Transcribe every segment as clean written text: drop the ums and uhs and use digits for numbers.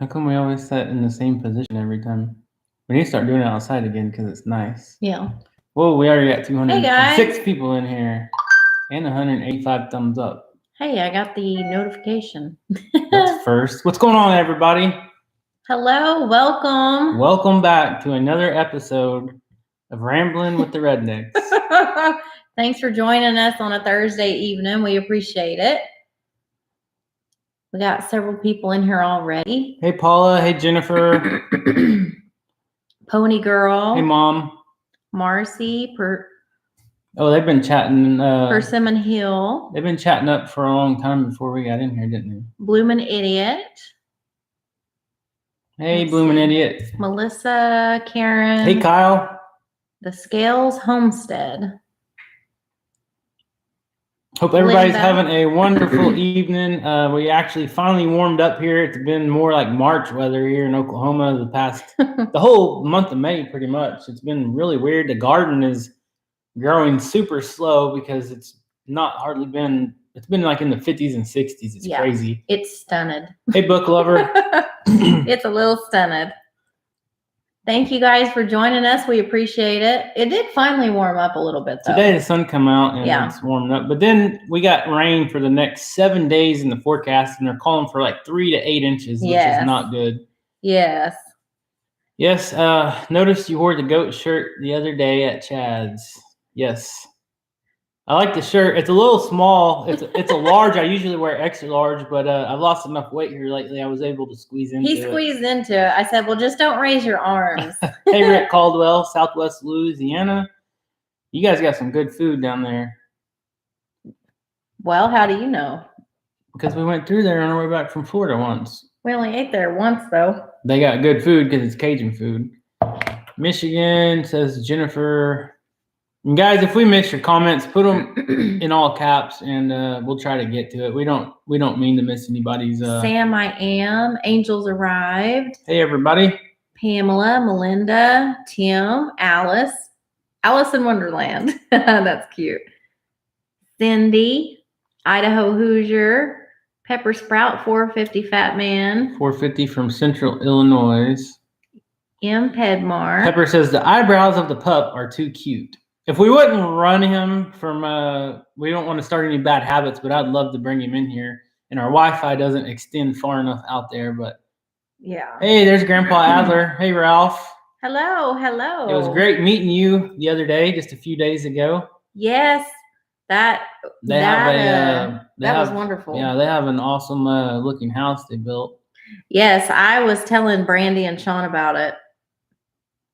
How come we always sit in the same position every time? We need to start doing it outside again because it's nice. Yeah. Whoa, we already got 206 Hey, people in here and 185 thumbs up. Hey, I got the notification. That's first. What's going on, everybody? Hello, welcome. Welcome back to another episode of Rambling with the Rednecks. Thanks for joining us on a Thursday evening. We appreciate it. We got several people in here already. Hey, Paula. Hey, Jennifer. Pony Girl. Hey, Mom. Marcy. They've been chatting. Persimmon Hill. They've been chatting up for a long time before we got in here, didn't they? Bloomin' Idiot. Hey, Bloomin' Idiot. Melissa, Karen. Hey, Kyle. The Scales Homestead. Hope everybody's having a wonderful evening. We actually finally warmed up here. It's been more like March weather here in Oklahoma the whole month of May, pretty much. It's been really weird. The garden is growing super slow because it's been like in the 50s and 60s. It's crazy. It's stunted. Hey, book lover. It's a little stunted. Thank you guys for joining us. We appreciate it. It did finally warm up a little bit, though. Today the sun come out and it's warming up. But then we got rain for the next 7 days in the forecast, and they're calling for like 3 to 8 inches, which is not good. Yes. Yes. Noticed you wore the goat shirt the other day at Chad's. Yes. I like the shirt. It's a little small. It's a large. I usually wear extra large, but I've lost enough weight here lately. I was able to squeeze into it. He squeezed into it. I said, well, just don't raise your arms. Hey, Rick Caldwell, Southwest Louisiana. You guys got some good food down there. Well, how do you know? Because we went through there on our way back from Florida once. We only ate there once, though. They got good food because it's Cajun food. Michigan, says Jennifer. And guys, if we miss your comments, put them in all caps, and we'll try to get to it. We don't mean to miss anybody's. Sam, I am. Angels arrived. Hey, everybody. Pamela, Melinda, Tim, Alice in Wonderland. That's cute. Cindy, Idaho Hoosier, Pepper Sprout, 450 Fat Man. 450 from Central Illinois. M. Pedmar. Pepper says the eyebrows of the pup are too cute. If we wouldn't run him from, we don't want to start any bad habits, but I'd love to bring him in here. And our Wi-Fi doesn't extend far enough out there, but. Yeah. Hey, there's Grandpa Adler. Hey, Ralph. Hello. It was great meeting you the other day, just a few days ago. Yes. That was wonderful. Yeah, they have an awesome looking house they built. Yes, I was telling Brandy and Sean about it.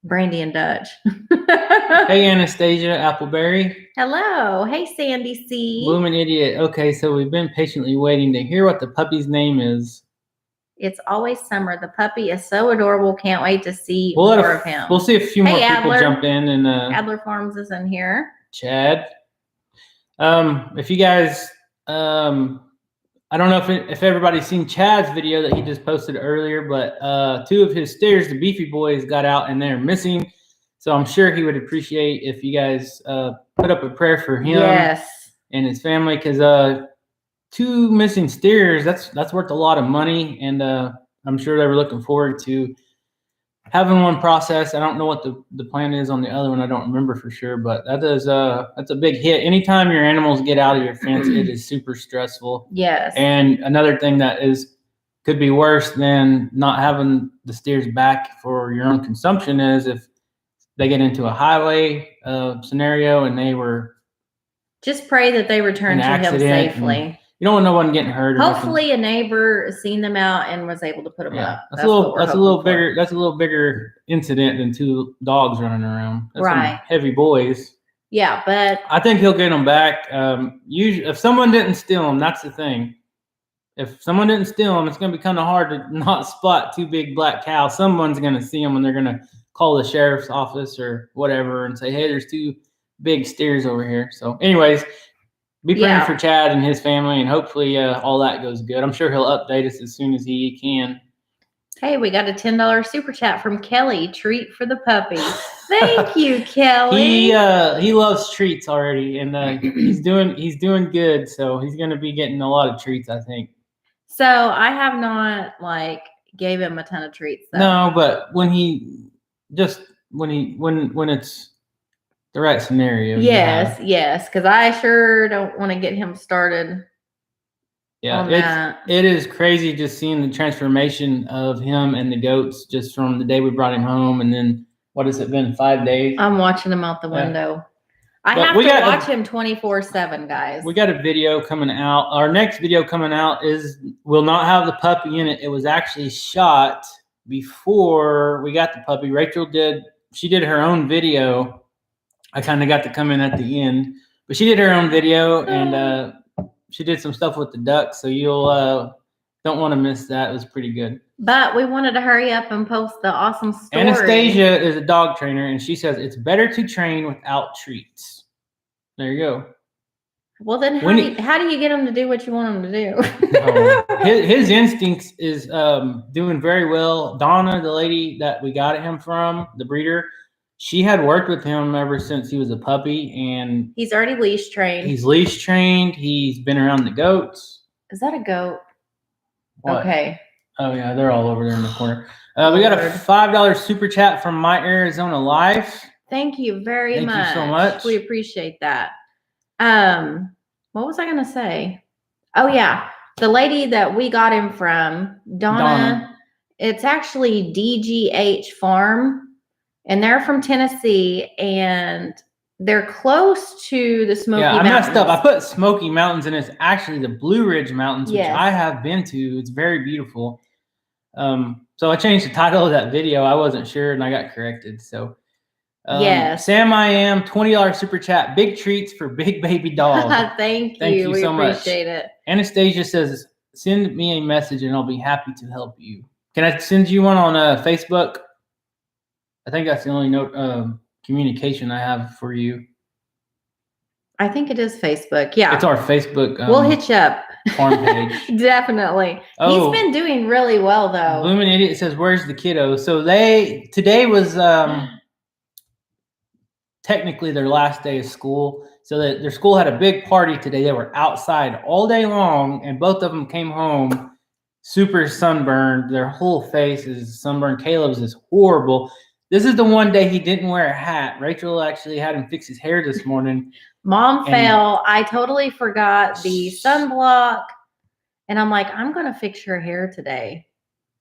Brandy and Dutch. Hey, Anastasia Appleberry. Hello. Hey, Sandy C. Bloomin' Idiot. Okay, so we've been patiently waiting to hear what the puppy's name is. It's always summer. The puppy is so adorable. Can't wait to see more of him. We'll see if a few more people jump in. And Adler Farms is in here. Chad. If you guys, I don't know if everybody's seen Chad's video that he just posted earlier, but 2 of his steers, the Beefy Boys, got out and they're missing. So I'm sure he would appreciate if you guys put up a prayer for him and his family, because 2 missing steers, that's worth a lot of money, and I'm sure they were looking forward to having one processed. I don't know what the plan is on the other one. I don't remember for sure, but that's a big hit. Anytime your animals get out of your fence, it is super stressful. Yes. And another thing that could be worse than not having the steers back for your own consumption is if they get into a highway scenario and they were. Just pray that they return to him safely. You don't want no one getting hurt. Hopefully, a neighbor seen them out and was able to put them up. That's a little bigger incident than 2 dogs running around. That's some heavy boys. Yeah, but I think he'll get them back. Usually, if someone didn't steal them, that's the thing. If someone didn't steal them, it's going to be kind of hard to not spot 2 big black cows. Someone's going to see them and they're going to call the sheriff's office or whatever and say, "Hey, there's 2 big steers over here." So, anyways. Be praying for Chad and his family, and hopefully all that goes good. I'm sure he'll update us as soon as he can. Hey, we got a $10 super chat from Kelly. Treat for the puppy. Thank you, Kelly. He loves treats already, and he's doing good. So he's going to be getting a lot of treats, I think. So I have not gave him a ton of treats. Though. No, but when it's the right scenario. Yes, because I sure don't want to get him started. Yeah, it is crazy just seeing the transformation of him and the goats just from the day we brought him home, and then what has it been, 5 days? I'm watching him out the window. I have to watch him 24/7, guys. We got a video coming out. Our next video coming out will not have the puppy in it. It was actually shot before we got the puppy. Rachel did her own video. I kind of got to come in at the end, but she did her own video, and she did some stuff with the ducks, so you'll don't want to miss that. It was pretty good. But we wanted to hurry up and post the awesome story. Anastasia is a dog trainer, and she says it's better to train without treats. There you go. Well, then how do you get him to do what you want him to do? His instincts is doing very well. Donna, the lady that we got him from, the breeder, she had worked with him ever since he was a puppy, and he's already leash trained. He's leash trained. He's been around the goats. Is that a goat? What? Okay. Oh yeah, they're all over there in the corner. We got a $5 super chat from My Arizona Life. Thank you very much. Thank you so much. We appreciate that. What was I gonna say? Oh yeah, the lady that we got him from, Donna. It's actually DGH Farm. And they're from Tennessee, and they're close to the Smoky Mountains. Yeah, I messed up. I put Smoky Mountains, and it's actually the Blue Ridge Mountains, which I have been to. It's very beautiful. So I changed the title of that video. I wasn't sure, and I got corrected. So, yes. Sam, I am $20 super chat. Big treats for big baby dog. Thank you. We so appreciate it. Anastasia says, "Send me a message, and I'll be happy to help you." Can I send you one on Facebook? I think that's the only communication I have for you. I think it is Facebook. Yeah. It's our Facebook. We'll hit you up. Farm page. Definitely. He's been doing really well, though. Bloomin' Idiot says, "Where's the kiddo?" So today was technically their last day of school. So their school had a big party today. They were outside all day long, and both of them came home super sunburned. Their whole face is sunburned. Caleb's is horrible. This is the one day he didn't wear a hat. Rachel actually had him fix his hair this morning. Mom fell. I totally forgot the sunblock. And I'm like, I'm going to fix your hair today.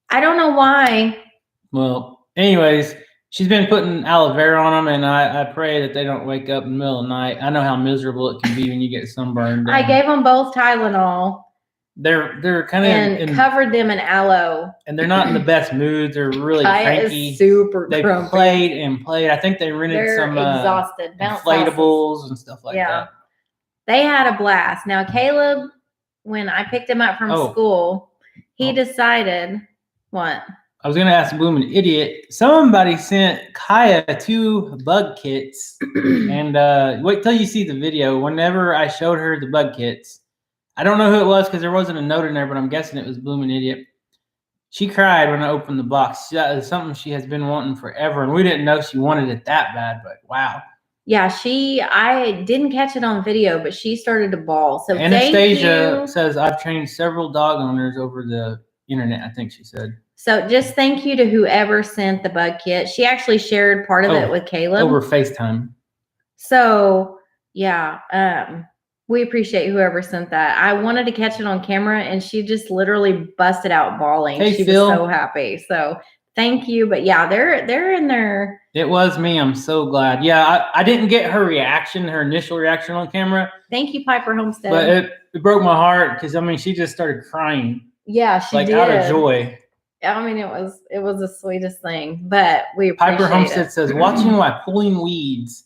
I don't know why. Well, anyways, she's been putting aloe vera on them, and I pray that they don't wake up in the middle of the night. I know how miserable it can be when you get sunburned. I gave them both Tylenol. They're kind of and covered them in aloe, and they're not in the best mood. They're really cranky. Super they grumpy. played and played. I think they rented some exhausted inflatables and stuff like that. They had a blast. Now Caleb, when I picked him up from school, he decided what? I was gonna ask Bloomin' Idiot. Somebody sent Kaya 2 bug kits, and wait till you see the video. Whenever I showed her the bug kits. I don't know who it was because there wasn't a note in there, but I'm guessing it was Bloomin' Idiot. She cried when I opened the box. That is something she has been wanting forever, and we didn't know she wanted it that bad, but wow. Yeah, I didn't catch it on video, but she started to bawl. So Anastasia says, "I've trained several dog owners over the internet," I think she said. So just thank you to whoever sent the bug kit. She actually shared part of it with Caleb. Over FaceTime. So, yeah, we appreciate whoever sent that. I wanted to catch it on camera, and she just literally busted out bawling. Hey, she Phil. was so happy. So thank you. But yeah, they're in there. It was me. I'm so glad. Yeah, I didn't get her initial reaction on camera. Thank you, Piper Homestead. But it broke my heart because she just started crying. Yeah, she did. Out of joy. I mean, it was the sweetest thing. But we appreciate Piper Homestead says, "Watching while pulling weeds.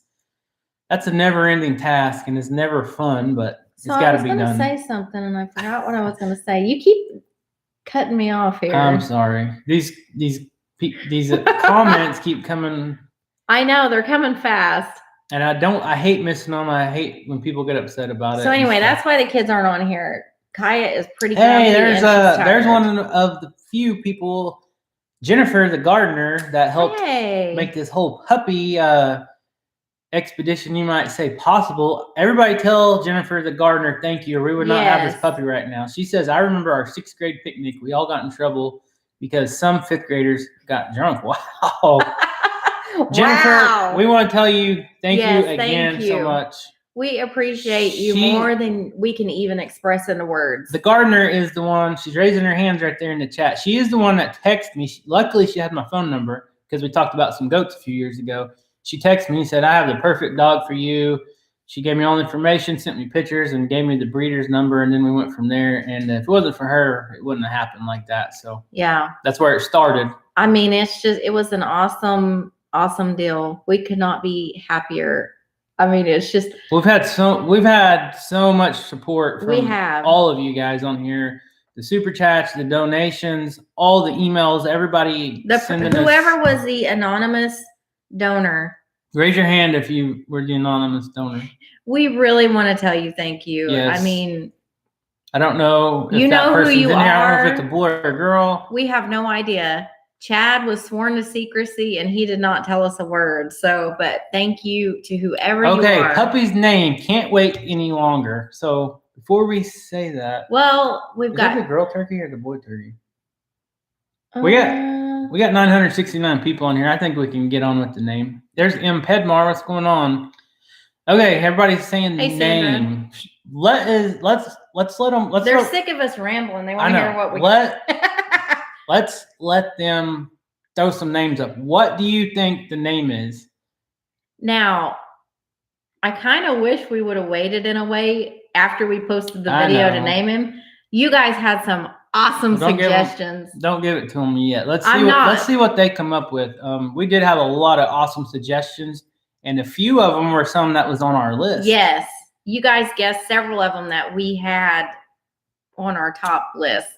That's a never-ending task, and it's never fun, but it's got to be done." I was going to say something, and I forgot what I was going to say. You keep cutting me off here. I'm sorry. These comments keep coming. I know, they're coming fast. And I hate missing them. I hate when people get upset about it. So anyway, that's why the kids aren't on here. Kaya is pretty Hey, there's one of the few people, Jennifer the gardener, that helped make this whole puppy expedition, you might say, possible. Everybody tell Jennifer the gardener thank you, or we would not have this puppy right now. She says, "I remember our 6th grade picnic. We all got in trouble because some fifth graders got drunk. Wow. Jennifer, Wow. we want to tell you thank Yes, you again thank so you. much. We appreciate you She- more than we can even express into words. The gardener is the one, she's raising her hands right there in the chat. She is the one that texted me. Luckily, she had my phone number because we talked about some goats a few years ago. She texted me and said, I have the perfect dog for you. She gave me all the information, sent me pictures, and gave me the breeder's number, and then we went from there. And if it wasn't for her, it wouldn't have happened like that. So Yeah. that's where it started. I mean, it was an awesome deal. We could not be happier. I mean, it's just We've had so much support We from have. all of you guys on here. The super chats, the donations, all the emails, everybody sending whoever us. was the anonymous donor. Raise your hand if you were the anonymous donor. We really want to tell you thank you. Yes. I mean, I don't know if You that know who person's you in here. I don't know are. if it's a boy or a girl. we have no idea. Chad was sworn to secrecy and he did not tell us a word. So, but thank you to whoever you Okay, are. puppy's name. Can't wait any longer. So before we say that, Well, we've is got that the girl turkey or the boy turkey? We got 969 people on here. I think we can get on with the name. There's M. Pedmar. What's going on? Okay, everybody's saying the Hey, Sandra. name. Let's let them. They're sick of us rambling. They want to hear what we Let's let them throw some names up. What do you think the name is? Now, I kind of wish we would have waited in a way after we posted the I video to know. name him. You guys had some awesome Well, suggestions. Don't give it to them yet. Let's I'm see. not. Let's see what they come up with. We did have a lot of awesome suggestions, and a few of them were some that was on our list. Yes, you guys guessed several of them that we had on our top list.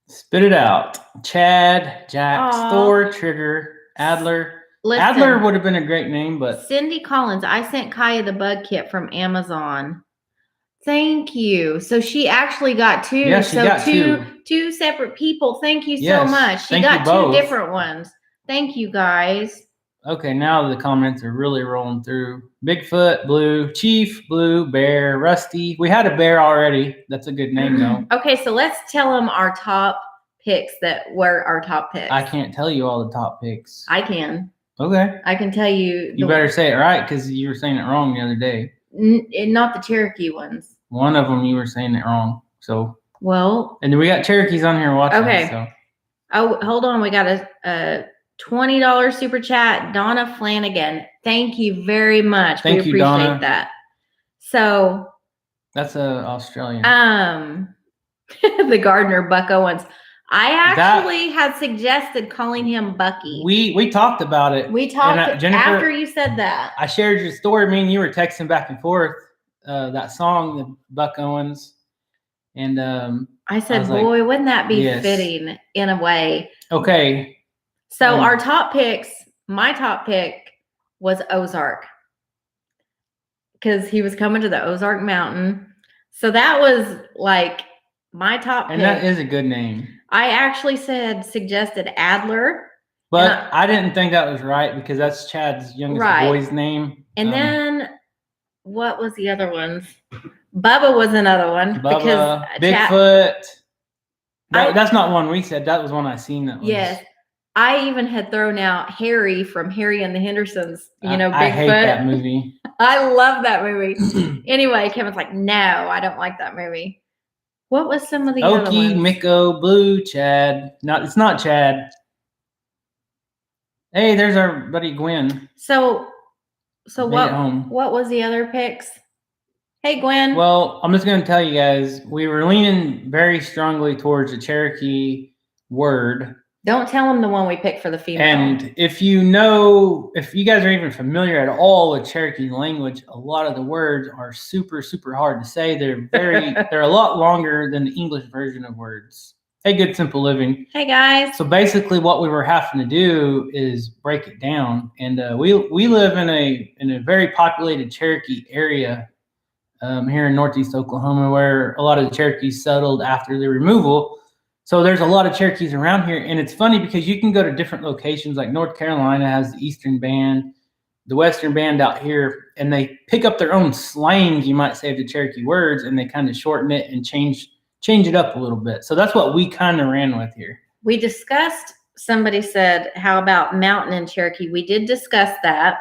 Spit it out. Chad, Jack, Aw. Store, Trigger, Adler. Listen, Adler would have been a great name, but Cindy Collins, I sent Kaya the bug kit from Amazon. Thank you. So she actually got two. Yeah, she got two separate people. Thank you so Yes, much. She thank got you two both. different ones. Thank you guys. okay, now the comments are really rolling through. Bigfoot, Blue, Chief, Blue, Bear, Rusty. We had a bear already. That's a good name, though. Okay, so let's tell them our top picks that were our top picks. I can't tell you all the top picks. I can. Okay. I can tell you. You better say it right because you were saying it wrong the other day. Not the Cherokee ones. One of them you were saying it wrong. So. Well. And then we got Cherokees on here watching. Okay. So. Oh, hold on. We got a $20 super chat. Donna Flanagan. Thank you very much. Thank you, Donna. We appreciate that. So. That's a Australian. The gardener Buck Owens. I actually had suggested calling him Bucky. We talked about it. We talked Jennifer, after you said that. I shared your story. Me and you were texting back and forth that song, the Buck Owens, and I said, "Boy, wouldn't that be yes. fitting in a way?" Okay. So our top picks. My top pick was Ozark because he was coming to the Ozark Mountain. So that was like my top pick. And that is a good name. I actually suggested Adler. But I didn't think that was right because that's Chad's youngest boy's name. And then what was the other ones? Bubba was another one. Bubba, because Bigfoot. That's not one we said. That was one I seen. That was, yes. I even had thrown out Harry from Harry and the Hendersons. You know, Bigfoot. I hate that movie. I love that movie. Anyway, Kevin's like, no, I don't like that movie. What was some of the other ones? Okie, Miko, Blue, Chad. It's not Chad. Hey, there's our buddy Gwen. So what was the other picks? Hey, Gwen. Well, I'm just going to tell you guys, we were leaning very strongly towards the Cherokee word. Don't tell them the one we picked for the female. And if you guys are even familiar at all with Cherokee language, a lot of the words are super, super hard to say. They're a lot longer than the English version of words. Hey, Good Simple Living. Hey, guys. So basically what we were having to do is break it down. And we live in a very populated Cherokee area here in Northeast Oklahoma, where a lot of the Cherokees settled after the removal. So there's a lot of Cherokees around here. And it's funny because you can go to different locations, like North Carolina has the Eastern Band, the Western Band out here, and they pick up their own slang, you might say, of the Cherokee words, and they kind of shorten it and change change it up a little bit. So that's what we kind of ran with here. We discussed, somebody said, how about mountain in Cherokee? We did discuss that.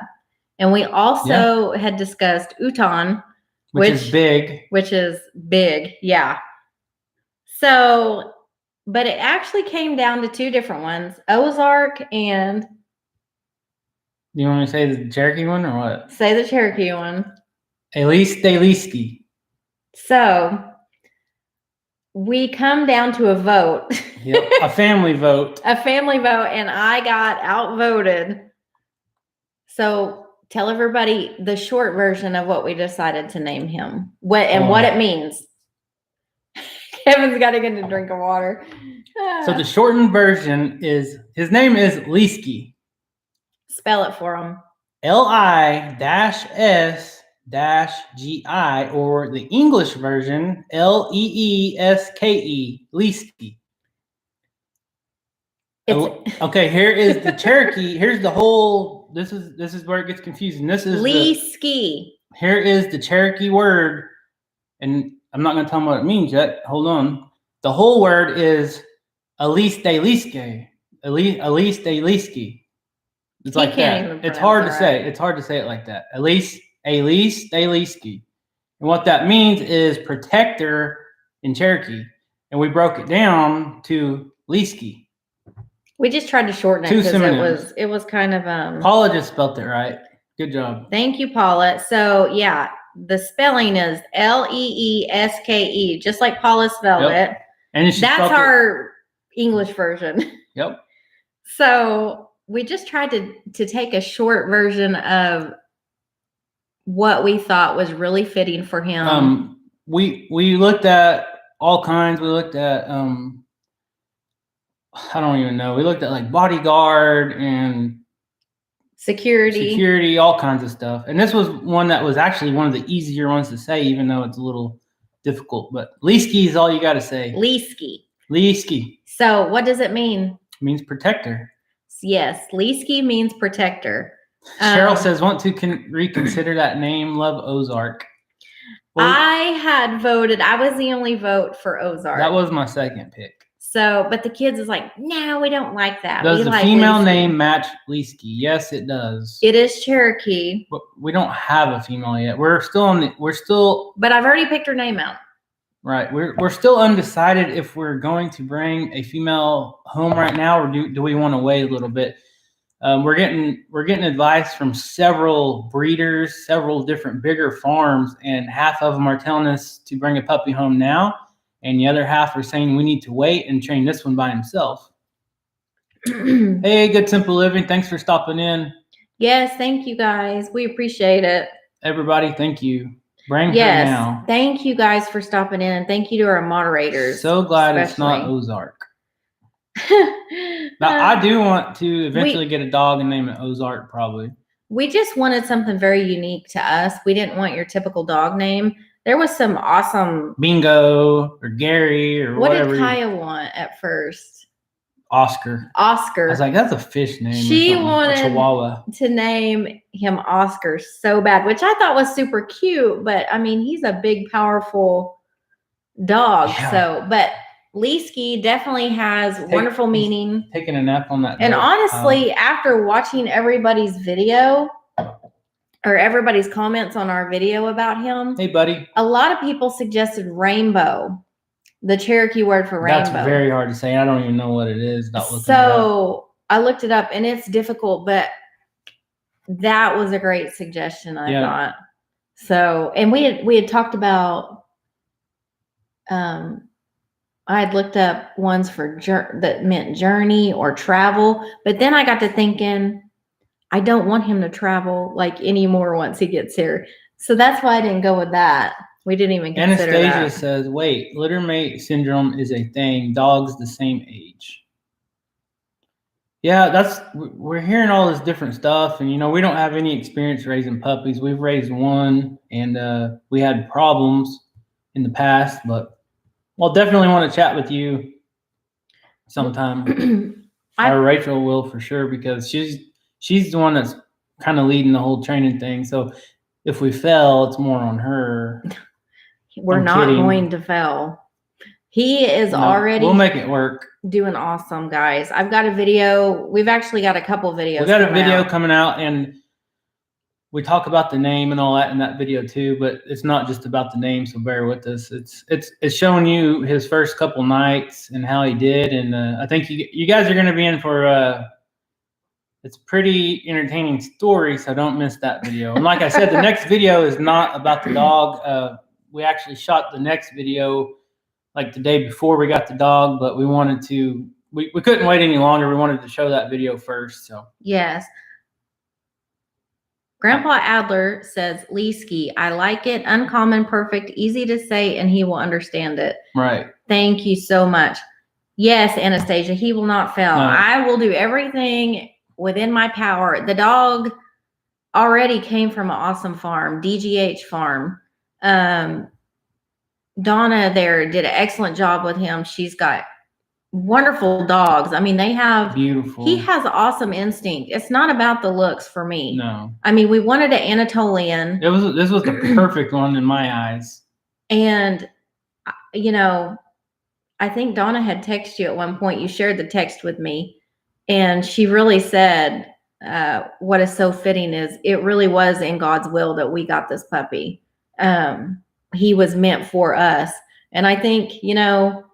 And we also had discussed Uton, which is big. Which is big, yeah. So, but it actually came down to two different ones, Ozark and... You want me to say the Cherokee one or what? Say the Cherokee one. Liskey. So, we come down to a vote. Yep, a family vote. A family vote, and I got outvoted. So, tell everybody the short version of what we decided to name him. What it means. Kevin's got to get a drink of water. So the shortened version is, his name is Liskey. Spell it for him. L-I-S-G-I, or the English version, L-E-E-S-K-E, Liskey. Okay, here is the Cherokee. Here's the whole, this is where it gets confusing. This is Liskey. Here is the Cherokee word, and I'm not going to tell them what it means yet. Hold on. The whole word is Elise de Liskey. Elise de Liskey. It's like that. It's hard to say. It's hard to say it like that. Elise de Liskey. And what that means is protector in Cherokee. And we broke it down to Liskey. We just tried to shorten it because it was kind of Paula just spelled it right. Good job. Thank you, Paula. So yeah, the spelling is L-E-E-S-K-E, just like Paula spelled it. And that's our English version. Yep. So we just tried to take a short version of what we thought was really fitting for him. We looked at all kinds. We looked at I don't even know. We looked at like bodyguard and security, all kinds of stuff. And this was one that was actually one of the easier ones to say, even though it's a little difficult. But Liskey is all you got to say. Liskey. So what does it mean? It means protector. Yes, Liskey means protector. Cheryl says, want to reconsider that name. Love Ozark. Well, I had voted. I was the only vote for Ozark. That was my second pick. So, but the kids is like, no, we don't like that. Does the female name match Liskey? Yes, it does. It is Cherokee. But we don't have a female yet. We're still But I've already picked her name out. Right. We're still undecided if we're going to bring a female home right now, or do we want to wait a little bit? We're getting advice from several breeders, several different bigger farms, and half of them are telling us to bring a puppy home now. And the other half are saying we need to wait and train this one by himself. Hey, Good Simple Living. Thanks for stopping in. Yes, thank you guys. We appreciate it. Everybody, thank you. Bring her now. Thank you guys for stopping in. And thank you to our moderators. So glad it's not Ozark. Now, I do want to eventually get a dog and name it Ozark, probably. We just wanted something very unique to us. We didn't want your typical dog name. There was some awesome Bingo or Gary or whatever. What did Kaya want at first? Oscar. I was like, that's a fish name. She wanted Chihuahua to name him Oscar so bad, which I thought was super cute. But I mean, he's a big, powerful dog. Yeah. So, but Liskey definitely has wonderful meaning. Taking a nap on that. And honestly, after watching everybody's video, or everybody's comments on our video about him. Hey, buddy. A lot of people suggested rainbow, the Cherokee word for rainbow. That's very hard to say. I don't even know what it is. So I looked it up, and it's difficult, but that was a great suggestion, I thought. So, and we had talked about, I had looked up ones for that meant journey or travel, but then I got to thinking, I don't want him to travel like anymore once he gets here. So that's why I didn't go with that. We didn't even consider that. Anastasia says, wait, littermate syndrome is a thing. Dogs the same age. Yeah, we're hearing all this different stuff. And, we don't have any experience raising puppies. We've raised one, and we had problems in the past. But I'll definitely want to chat with you sometime. Or Rachel will for sure, because she's the one that's kind of leading the whole training thing. So if we fail, it's more on her. We're not going to fail. He is already. We'll make it work. Doing awesome, guys. I've got a video. We've actually got a couple videos. We got a video coming out, and we talk about the name and all that in that video too. But it's not just about the name, so bear with us. It's showing you his first couple nights and how he did, and I think you guys are going to be in for it's a pretty entertaining story, so don't miss that video. And like I said, the next video is not about the dog. We actually shot the next video like the day before we got the dog, but we wanted to, we couldn't wait any longer. We wanted to show that video first. So yes. Grandpa Adler says, Liskey, I like it. Uncommon, perfect, easy to say, and he will understand it. Right. Thank you so much. Yes, Anastasia, he will not fail. No. I will do everything within my power. The dog already came from an awesome farm, DGH farm. Donna there did an excellent job with him. She's got wonderful dogs. I mean, they have beautiful. He has awesome instinct. It's not about the looks for me. No. I mean, we wanted an Anatolian. This was the perfect one in my eyes. And you know, I think Donna had texted you at one point. You shared the text with me, and she really said, what is so fitting is it really was in God's will that we got this puppy. He was meant for us. And I think, you know,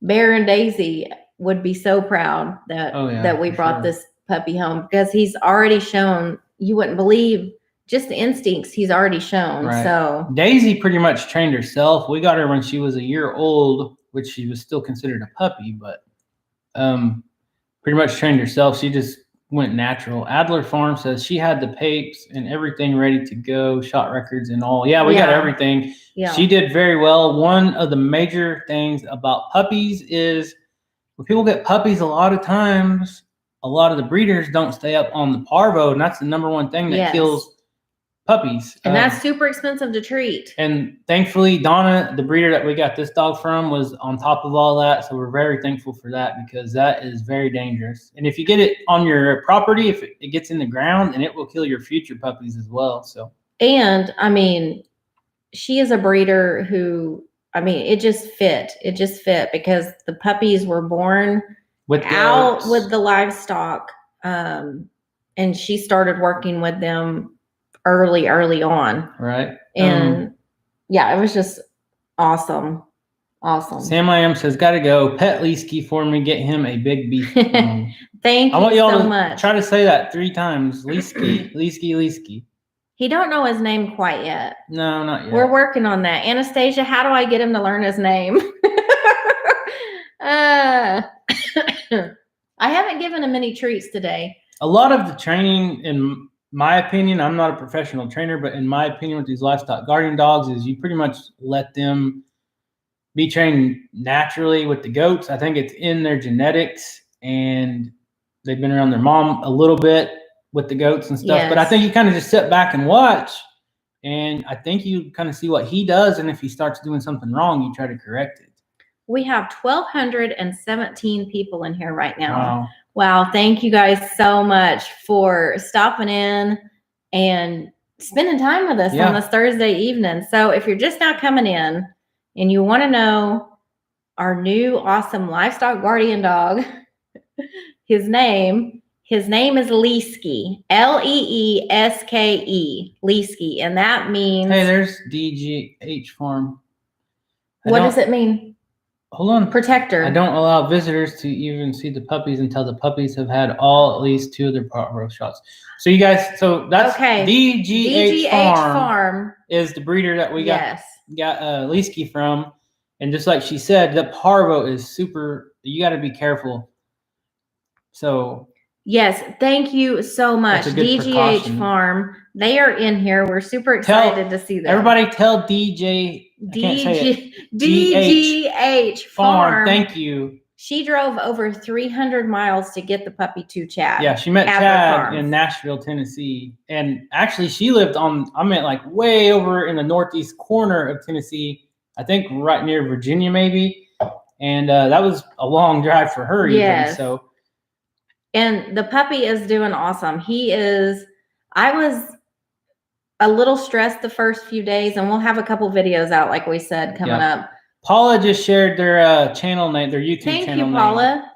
Bear and Daisy would be so proud that, that we brought this puppy home, because he's already shown, you wouldn't believe just the instincts he's already shown. Right. So Daisy pretty much trained herself. We got her when she was a year old, which she was still considered a puppy, but pretty much trained herself. She just went natural. Adler Farm says she had the papes and everything ready to go, shot records and all. Yeah, we got everything. Yeah. She did very well. One of the major things about puppies is when people get puppies, a lot of times, a lot of the breeders don't stay up on the parvo, and that's the number one thing that kills puppies. And that's super expensive to treat. And thankfully, Donna, the breeder that we got this dog from, was on top of all that. So we're very thankful for that, because that is very dangerous. And if you get it on your property, if it gets in the ground, and it will kill your future puppies as well. So, and I mean, she is a breeder who, I mean, it just fit. It just fit because the puppies were born out with the livestock. And she started working with them early on. Right. And yeah, it was just awesome. Sam I Am says, gotta go. Pet Liskey for me. Get him a big beef. Thank you I want y'all so to much. Try to say that 3 times. Liskey, Liskey, Liskey. He don't know his name quite yet. No, not yet. We're working on that. Anastasia, how do I get him to learn his name? I haven't given him any treats today. A lot of the training, in my opinion, I'm not a professional trainer, but in my opinion with these livestock guardian dogs is you pretty much let them be trained naturally. With the goats, I think it's in their genetics, and they've been around their mom a little bit with the goats and stuff. Yes. But I think you kind of just sit back and watch, and I think you kind of see what he does, and if he starts doing something wrong, you try to correct it. We have 1,217 people in here right now. Wow. Thank you guys so much for stopping in and spending time with us on this Thursday evening. So if you're just now coming in and you want to know our new awesome livestock guardian dog, his name is Liskey, Leeske, Liskey. And that means... Hey, there's DGH Farm. What does it mean? Hold on. Protector. I don't allow visitors to even see the puppies until the puppies have had at least 2 of their parvo shots. So you guys, so that's DGH Farm is the breeder that we got Liskey from. And just like she said, the parvo is super, you got to be careful. So yes, thank you so much. DGH Farm. They are in here. We're super excited to see them. Everybody tell DGH Farm. Thank you. She drove over 300 miles to get the puppy to Chad. Yeah, she met Chad in Nashville, Tennessee. And actually she lived like way over in the northeast corner of Tennessee. I think right near Virginia maybe. And that was a long drive for her even. So. And the puppy is doing awesome. I was a little stressed the first few days, and we'll have a couple videos out, like we said, coming up. Paula just shared their channel name, their YouTube Thank channel you, name. Paula.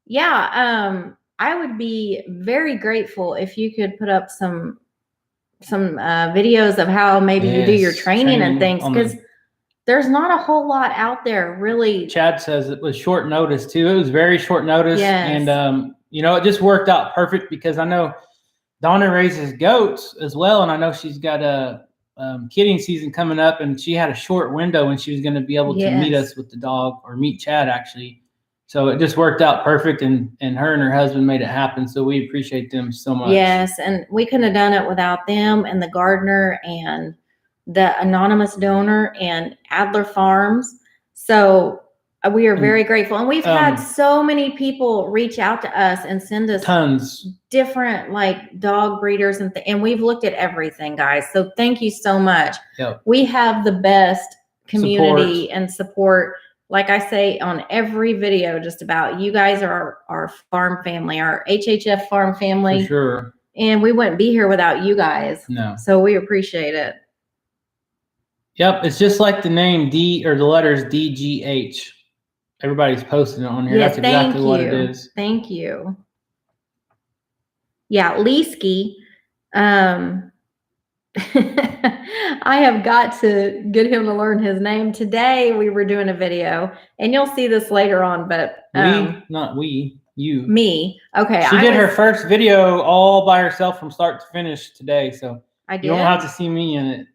Yeah, I would be very grateful if you could put up some videos of how maybe you do your training and things, because there's not a whole lot out there, really. Chad says it was short notice too. It was very short notice. Yes. And you know, it just worked out perfect because I know Donna raises goats as well, and I know she's got a kidding season coming up, and she had a short window when she was going to be able to meet us with the dog, or meet Chad actually. So it just worked out perfect, and her and her husband made it happen. So we appreciate them so much. Yes, and we couldn't have done it without them and the gardener and the anonymous donor and Adler Farms. So we are very grateful. And we've had so many people reach out to us and send us tons different like dog breeders and we've looked at everything, guys. So thank you so much. Yep. We have the best community and support. Like I say on every video, just about, you guys are our farm family, our HHF farm family. For sure. And we wouldn't be here without you guys. No. So we appreciate it. Yep. It's just like the name D, or the letters DGH. Everybody's posting it on here. Yes, that's exactly what it is. Thank you. Yeah, Liskey. I have got to get him to learn his name. Today we were doing a video, and you'll see this later on, but you. Me. Okay. She did her first video all by herself from start to finish today, so I did. You don't have to see me in it.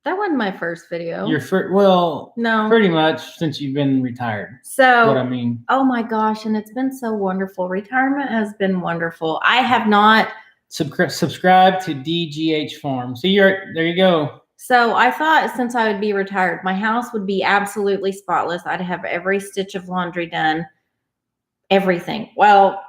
That wasn't my first video. Your first, well, no, pretty much since you've been retired. So what I mean. Oh my gosh, and it's been so wonderful. Retirement has been wonderful. I have not subscribe to DGH Farm. See, there you go. So I thought since I would be retired, my house would be absolutely spotless. I'd have every stitch of laundry done, everything. Well,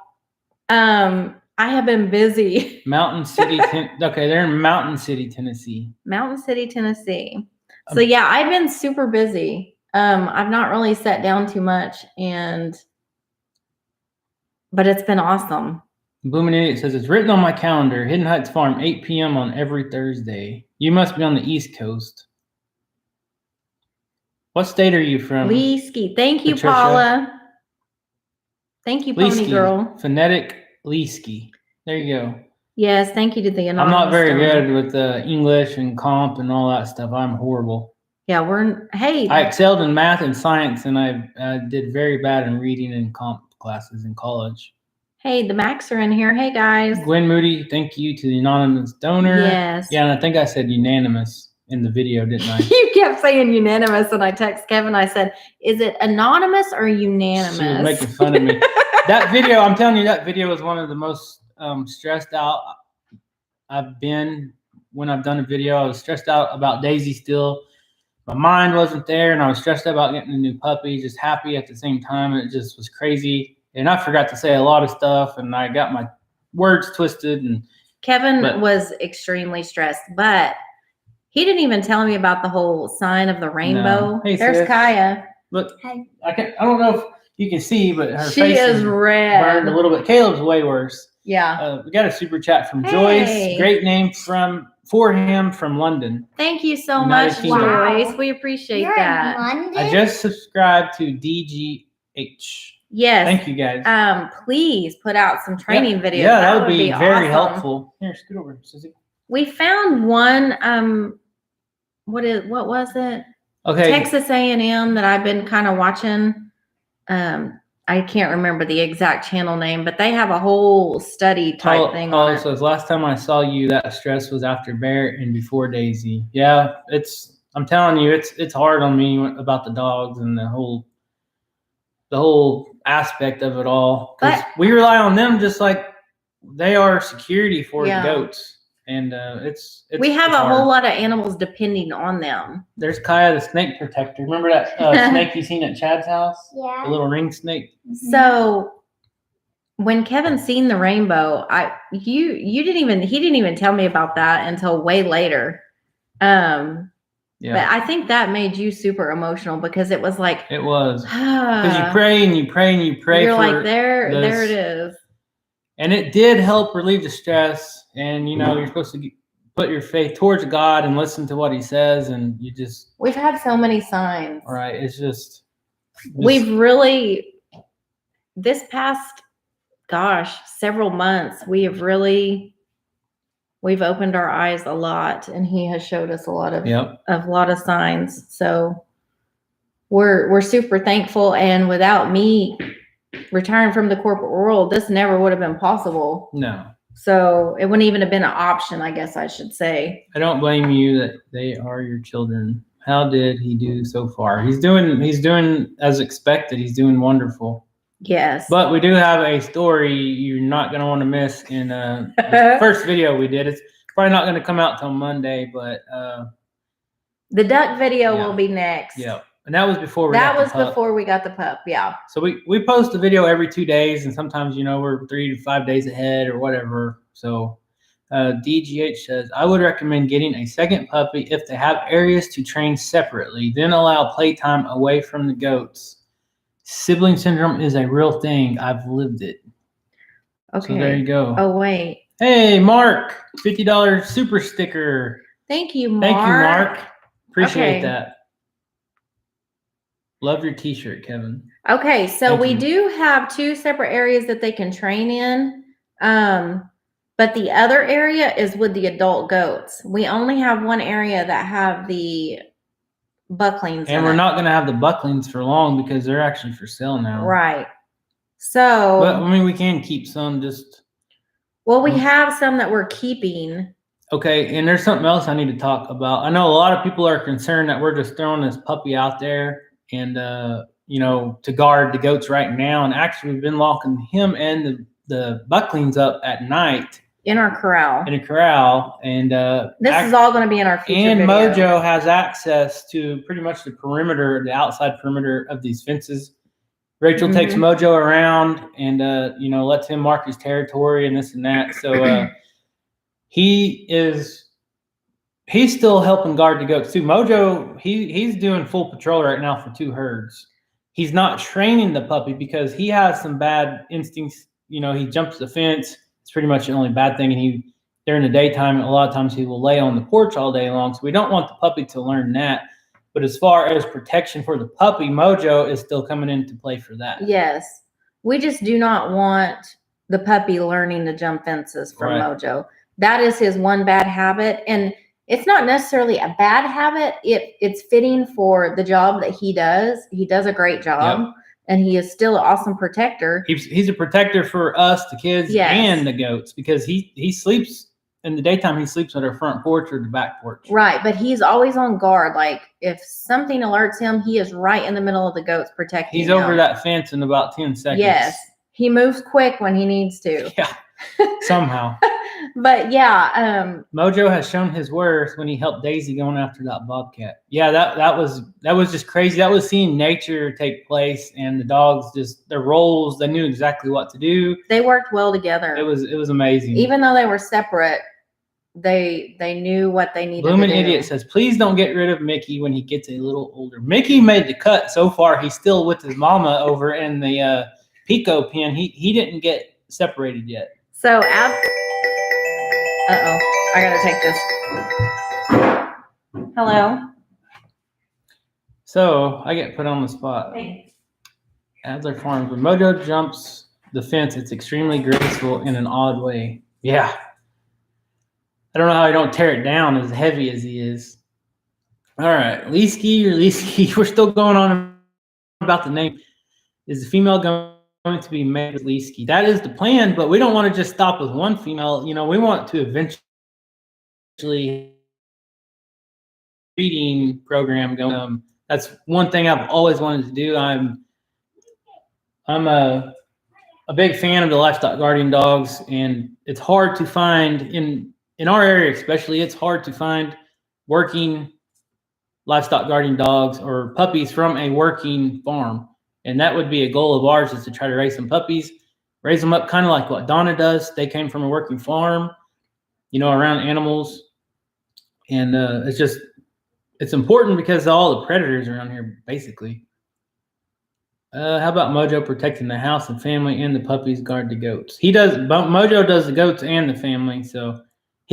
I have been busy. Mountain City. Okay, they're in Mountain City, Tennessee. Mountain City, Tennessee. So yeah, I've been super busy. I've not really sat down too much, but it's been awesome. Blooming Idiot says it's written on my calendar. Hidden Heights Farm, 8 p.m. on every Thursday. You must be on the East Coast. What state are you from? Liskey. Thank you, Patricia. Paula. Thank you, Pony Girl. Phonetic Liskey. There you go. Yes, thank you to the anonymous. I'm not very good with English and comp and all that stuff. I'm horrible. Yeah, I excelled in math and science, and I did very bad in reading and comp classes in college. Hey, the Macs are in here. Hey, guys. Gwen Moody, thank you to the anonymous donor. Yes. Yeah, and I think I said unanimous in the video, didn't I? You kept saying unanimous, and I text Kevin. I said, is it anonymous or unanimous? She was making fun of me. That video, I'm telling you, that video was one of the most stressed out I've been when I've done a video. I was stressed out about Daisy still. My mind wasn't there, and I was stressed out about getting a new puppy, just happy at the same time. It just was crazy. And I forgot to say a lot of stuff, and I got my words twisted. And Kevin was extremely stressed, but he didn't even tell me about the whole sign of the rainbow. No. Hey, there's sis. Kaya. Look, I don't know if you can see, but her face is red. Burned a little bit. Caleb's way worse. Yeah. We got a super chat from Joyce. Great name for him from London. Thank you so much, Joyce. We appreciate that. I just subscribed to DGH. Yes. Thank you, guys. Please put out some training videos. Yeah, that would be very awesome. helpful. Here, scoot over, Susie. We found one. What was it? Okay. Texas A&M that I've been kind of watching. I can't remember the exact channel name, but they have a whole study type thing on it. So last time I saw you, that stress was after Barrett and before Daisy. Yeah, I'm telling you, it's hard on me about the dogs and the whole aspect of it all, because we rely on them just like they are security for the goats, and we have a whole lot of animals depending on them. There's Kaya, the snake protector. Remember that snake you seen at Chad's house? Yeah, the little ring snake. So when Kevin seen the rainbow, he didn't even tell me about that until way later. Yeah. But I think that made you super emotional, because it was like, it was, because you pray and you pray and you pray. You're like, there it is. And it did help relieve the stress. And, you're supposed to put your faith towards God and listen to what He says, and you just. We've had so many signs. Right. It's just. We've really, this past, several months, we've opened our eyes a lot, and He has showed us a lot of signs. So we're super thankful. And without me retiring from the corporate world, this never would have been possible. No. So it wouldn't even have been an option, I guess I should say. I don't blame you that they are your children. How did he do so far? He's doing as expected. He's doing wonderful. Yes. But we do have a story you're not going to want to miss in the first video we did. It's probably not going to come out till Monday, but the duck video will be next. Yeah. And that was before before we got the pup. Yeah. So we post a video every 2 days, and sometimes, we're 3 to 5 days ahead or whatever. So DGH says, I would recommend getting a second puppy if they have areas to train separately, then allow playtime away from the goats. Sibling syndrome is a real thing. I've lived it. Okay. So there you go. Oh, wait. Hey, Mark, $50 super sticker. Thank you, Mark. Thank you, Mark. Appreciate that. Love your t-shirt, Kevin. Okay, so we do have 2 separate areas that they can train in. But the other area is with the adult goats. We only have one area that have the bucklings. And we're not going to have the bucklings for long because they're actually for sale now. Right. So. But, we can keep some just. Well, we have some that we're keeping. Okay, and there's something else I need to talk about. I know a lot of people are concerned that we're just throwing this puppy out there and, to guard the goats right now. And actually, we've been locking him and the bucklings up at night. In our corral. In a corral. And this is all going to be in our future And video. Mojo has access to pretty much the outside perimeter of these fences. Rachel takes Mojo around and, lets him mark his territory and this and that. So he's still helping guard the goats too. Mojo, he's doing full patrol right now for 2 herds. He's not training the puppy because he has some bad instincts. He jumps the fence. It's pretty much the only bad thing. And during the daytime, a lot of times he will lay on the porch all day long. So we don't want the puppy to learn that. But as far as protection for the puppy, Mojo is still coming into play for that. Yes. We just do not want the puppy learning to jump fences from Mojo. That is his one bad habit. And it's not necessarily a bad habit. It's fitting for the job that he does. He does a great job. Yep. And he is still an awesome protector. He's a protector for us, the kids, and the goats, because he sleeps in the daytime. He sleeps on our front porch or the back porch. Right, but he's always on guard. Like if something alerts him, he is right in the middle of the goats protecting. He's over that fence in about 10 seconds. Yes, he moves quick when he needs to. Yeah, somehow. But yeah, Mojo has shown his worth when he helped Daisy going after that bobcat. Yeah, that was just crazy. That was seeing nature take place, and the dogs just their roles. They knew exactly what to do. They worked well together. It was amazing. Even though they were separate, they knew what they needed. Bloomin' to do. Idiot says, "Please don't get rid of Mickey when he gets a little older." Mickey made the cut so far. He's still with his mama over in the Pico pen. He didn't get separated yet. So I gotta take this. Hello. So I get put on the spot. Hey. Adler Farms. When Mojo jumps the fence, it's extremely graceful in an odd way. Yeah. I don't know how I don't tear it down as heavy as he is. All right. Liskey or Liskey. We're still going on about the name. Is the female going to be made with Liskey? That is the plan, but we don't want to just stop with one female. We want to eventually breeding program going. That's one thing I've always wanted to do. I'm a big fan of the livestock guardian dogs, and it's hard to find in our area, especially. It's hard to find working livestock guardian dogs or puppies from a working farm. And that would be a goal of ours, is to try to raise some puppies, raise them up kind of like what Donna does. They came from a working farm, around animals. And it's important because of all the predators around here, basically. How about Mojo protecting the house and family, and the puppies guard the goats? Mojo does the goats and the family, so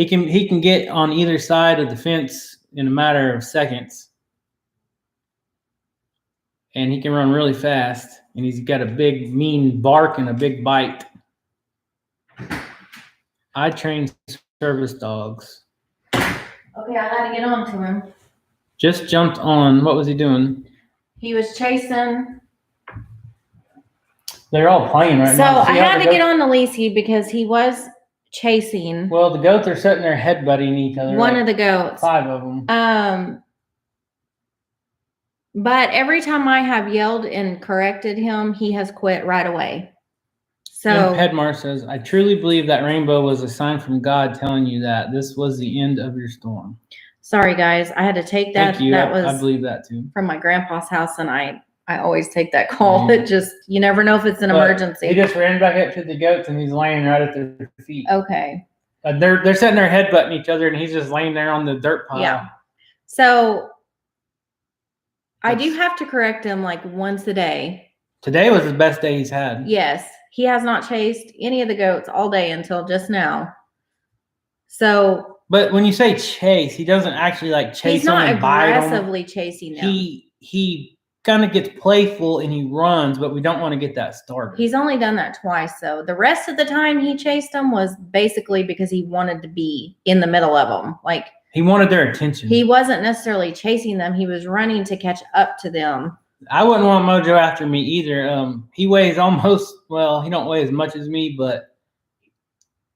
He can get on either side of the fence in a matter of seconds. And he can run really fast. And he's got a big mean bark and a big bite. I train service dogs. Okay, I gotta get on to him. Just jumped on. What was he doing? He was chasing. They're all playing right now. So I had to get on to Liskey because he was chasing. Well, the goats are sitting there headbutting each other. One of the goats. 5 of them. But every time I have yelled and corrected him, he has quit right away. So Pedmar says, I truly believe that rainbow was a sign from God telling you that this was the end of your storm. Sorry, guys. I had to take that. Thank you. That was I believe that too. From my grandpa's house, and I always take that call. It just, you never know if it's an emergency. He just ran back up to the goats, and he's laying right at their feet. Okay. They're sitting there headbutting each other, and he's just laying there on the dirt pile. Yeah. So I do have to correct him like once a day. Today was the best day he's had. Yes. He has not chased any of the goats all day until just now. So. But when you say chase, he doesn't actually like chase them and bite them. He's not aggressively chasing them. He kind of gets playful and he runs, but we don't want to get that started. He's only done that twice, though. The rest of the time he chased them was basically because he wanted to be in the middle of them. Like, he wanted their attention. He wasn't necessarily chasing them. He was running to catch up to them. I wouldn't want Mojo after me either. He weighs almost, well, he don't weigh as much as me, but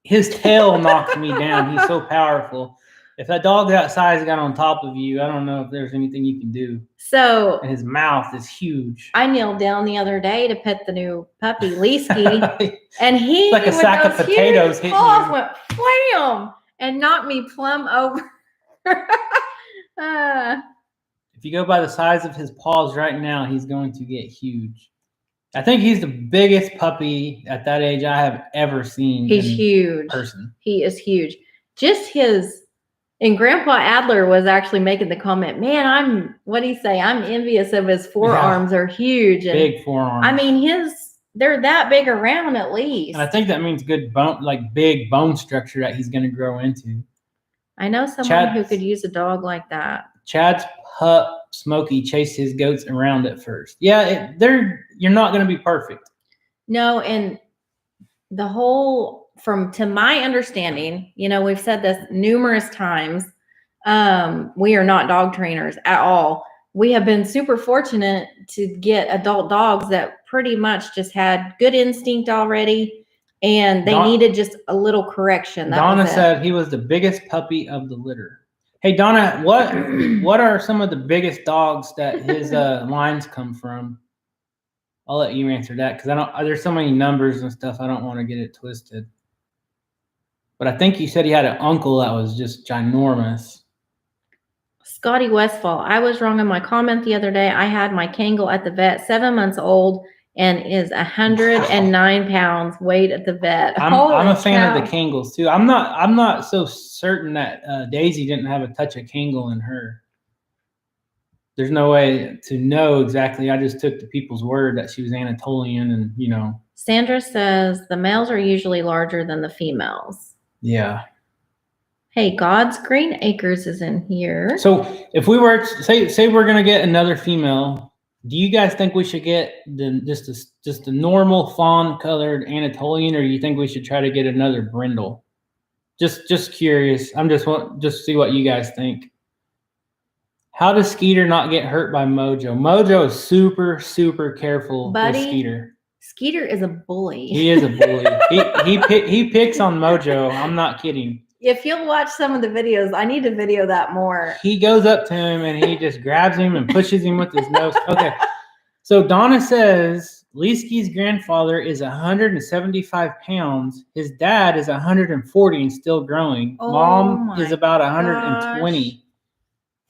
his tail knocks me down. He's so powerful. If that dog that size got on top of you, I don't know if there's anything you can do. So and his mouth is huge. I kneeled down the other day to pet the new puppy, Liskey, and he like a sack of potatoes hitting paws you. went wham and knocked me plumb over. If you go by the size of his paws right now, he's going to get huge. I think he's the biggest puppy at that age I have ever seen. He's huge. Person. He is huge. Just his. And Grandpa Adler was actually making the comment, man, I'm envious of his forearms are huge. And big forearms. I mean, they're that big around at least. And I think that means good bone, like big bone structure that he's going to grow into. I know someone who could use a dog like that. Chad's pup, Smokey, chased his goats around at first. Yeah, you're not going to be perfect. No, and the whole... to my understanding, we've said this numerous times, we are not dog trainers at all. We have been super fortunate to get adult dogs that pretty much just had good instinct already, and they needed just a little correction. Donna said he was the biggest puppy of the litter. Hey, Donna, what are some of the biggest dogs that his lines come from? I'll let you answer that because there's so many numbers and stuff. I don't want to get it twisted. But I think you said he had an uncle that was just ginormous. Scotty Westfall. I was wrong in my comment the other day. I had my Kangal at the vet, 7 months old, and is 109 pounds, weighed at the vet. I'm a fan of the Kangals too. I'm not so certain that Daisy didn't have a touch of Kangal in her. There's no way to know exactly. I just took the people's word that she was Anatolian, and Sandra says the males are usually larger than the females. Yeah. Hey, God's Green Acres is in here. So if we were say we're gonna get another female, do you guys think we should get just a normal fawn colored Anatolian, or do you think we should try to get another brindle? Just curious. I'm just see what you guys think. How does Skeeter not get hurt by Mojo? Mojo is super, super careful with Skeeter. Skeeter is a bully. He is a bully. he picks on Mojo. I'm not kidding. If you'll watch some of the videos, I need to video that more. He goes up to him and he just grabs him and pushes him with his nose. Okay. So Donna says Liskey's grandfather is 175 pounds. His dad is 140 and still growing. Mom is about 120. Gosh.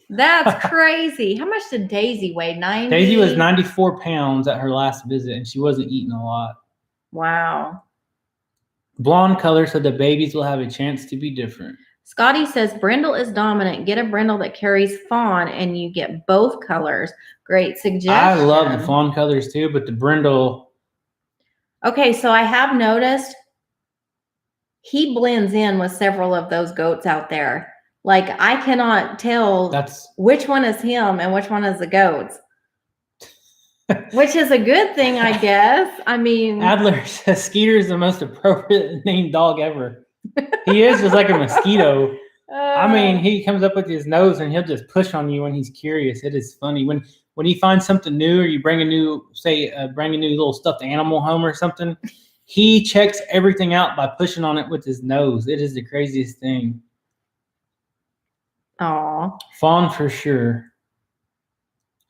That's crazy. How much did Daisy weigh? 90? Daisy was 94 pounds at her last visit, and she wasn't eating a lot. Wow. Blonde color, so the babies will have a chance to be different. Scotty says brindle is dominant. Get a brindle that carries fawn, and you get both colors. Great suggestion. I love the fawn colors too, but the brindle. Okay, so I have noticed he blends in with several of those goats out there. Like I cannot tell which one is him and which one is the goats. Which is a good thing, I guess. I mean, Adler says Skeeter is the most appropriate named dog ever. He is just like a mosquito. I mean, he comes up with his nose and he'll just push on you when he's curious. It is funny when he finds something new, or you bring a new, bring a new little stuffed animal home or something. He checks everything out by pushing on it with his nose. It is the craziest thing. Aw. Fawn for sure.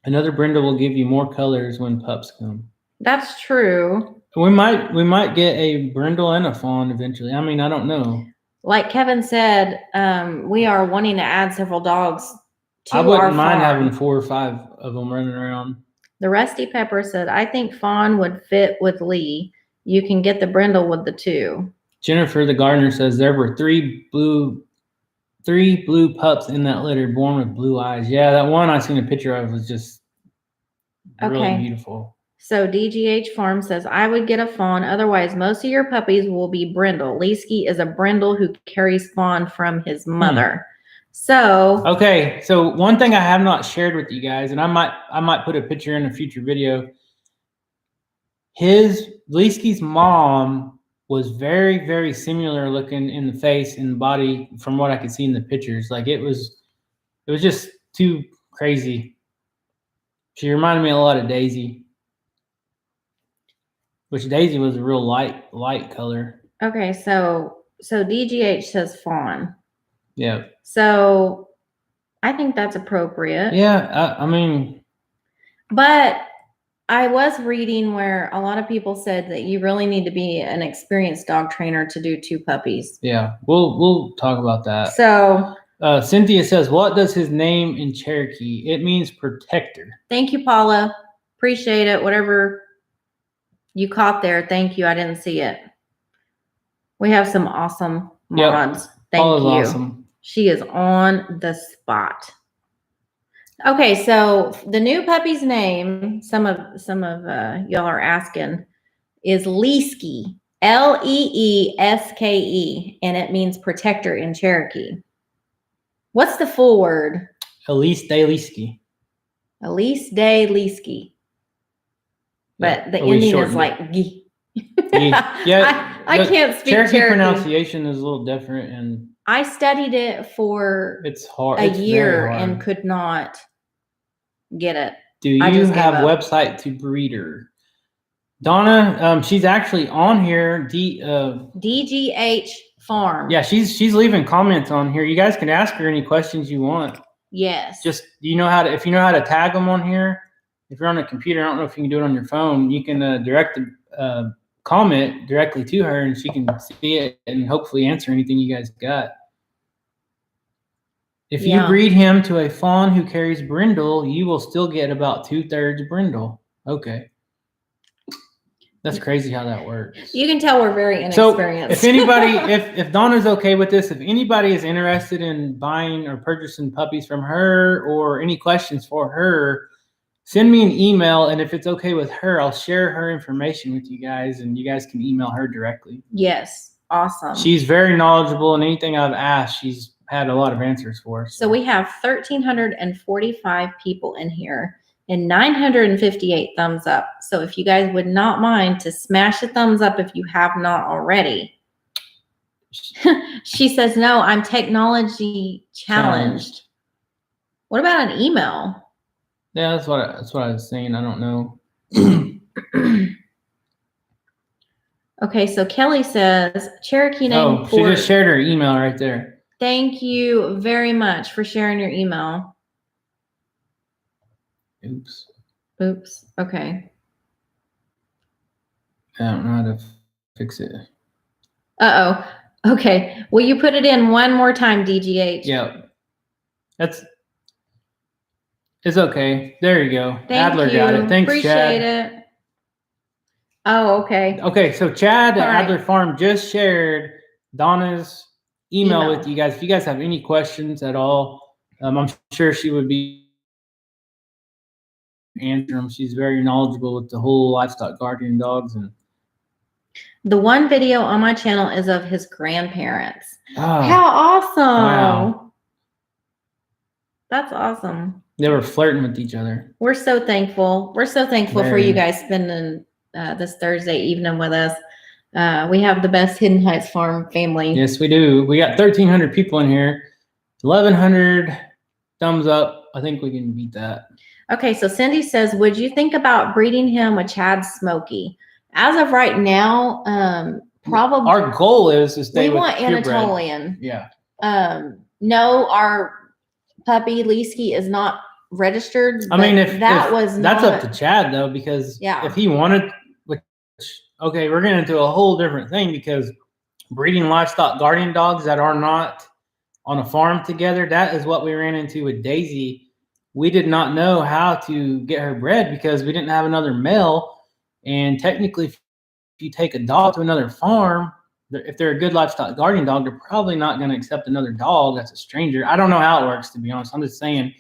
Another brindle will give you more colors when pups come. That's true. We might get a brindle and a fawn eventually. I mean, I don't know. Like Kevin said, we are wanting to add several dogs to our farm. I wouldn't mind having 4 or 5 of them running around. The Rusty Pepper said, I think fawn would fit with Lee. You can get the brindle with the 2. Jennifer the gardener says there were 3 blue pups in that litter, born with blue eyes. Yeah, that one I seen a picture of was just really beautiful. So DGH Farm says, I would get a fawn. Otherwise, most of your puppies will be brindle. Liskey is a brindle who carries fawn from his mother. So okay, so one thing I have not shared with you guys, and I might put a picture in a future video. Liskey's mom was very, very similar looking in the face and the body from what I could see in the pictures. Like it was just too crazy. She reminded me a lot of Daisy. Which Daisy was a real light color. Okay, so DGH says fawn. Yeah. So I think that's appropriate. Yeah, I mean. But I was reading where a lot of people said that you really need to be an experienced dog trainer to do 2 puppies. Yeah, we'll talk about that. So Cynthia says, what does his name in Cherokee? It means protector. Thank you, Paula. Appreciate it. Whatever you caught there, thank you. I didn't see it. We have some awesome mods. Thank you. Awesome. She is on the spot. Okay, so the new puppy's name, some of y'all are asking, is Liskey, Leeske, and it means protector in Cherokee. What's the full word? Elise de Liskey. Elise de Liskey. But the ending is like gee. Yeah, I can't speak Cherokee. Cherokee Pronunciation is a little different, and I studied it for it's hard. a year and could not get it. Do you have website to breeder? Donna, she's actually on here. DGH Farm. Yeah, she's leaving comments on here. You guys can ask her any questions you want. Yes. Just if you know how to tag them on here. If you're on a computer, I don't know if you can do it on your phone. You can direct a comment directly to her, and she can see it and hopefully answer anything you guys got. If you breed him to a fawn who carries brindle, you will still get about 2/3 brindle. Okay. That's crazy how that works. You can tell we're very inexperienced. So if anybody, if Donna's okay with this, if anybody is interested in buying or purchasing puppies from her or any questions for her, send me an email, and if it's okay with her, I'll share her information with you guys, and you guys can email her directly. Yes. Awesome. She's very knowledgeable, and anything I've asked, she's had a lot of answers for. So we have 1,345 people in here and 958 thumbs up. So if you guys would not mind to smash a thumbs up if you have not already. She says, no, I'm technology challenged. What about an email? Yeah, that's what I was saying. I don't know. Okay, so Kelly says Cherokee name. She just shared her email right there. Thank you very much for sharing your email. Oops. Okay. I don't know how to fix it. Okay. Will you put it in one more time, DGH? Yeah. It's okay. There you go. Adler got it. Thanks, Appreciate Chad. it. Oh, okay. Okay, so Chad at Adler Farm just shared Donna's email with you guys. If you guys have any questions at all, I'm sure she would be answering them. She's very knowledgeable with the whole livestock guardian dogs, and The one video on my channel is of his grandparents. Oh, How awesome. wow. That's awesome. They were flirting with each other. We're so thankful. We're so thankful for you guys spending this Thursday evening with us. We have the best Hidden Heights Farm family. Yes, we do. We got 1,300 people in here. 1,100 thumbs up. I think we can beat that. Okay, so Cindy says, would you think about breeding him a Chad Smoky? As of right now, probably. Our goal is to stay we with want purebred. Anatolian. Yeah. No, our puppy Liskey is not registered. I mean, if that's up to Chad though, because if he wanted, okay, we're getting into a whole different thing because breeding livestock guardian dogs that are not on a farm together, that is what we ran into with Daisy. We did not know how to get her bred because we didn't have another male. And technically, if you take a dog to another farm, if they're a good livestock guardian dog, they're probably not going to accept another dog that's a stranger. I don't know how it works, to be honest. I'm just saying,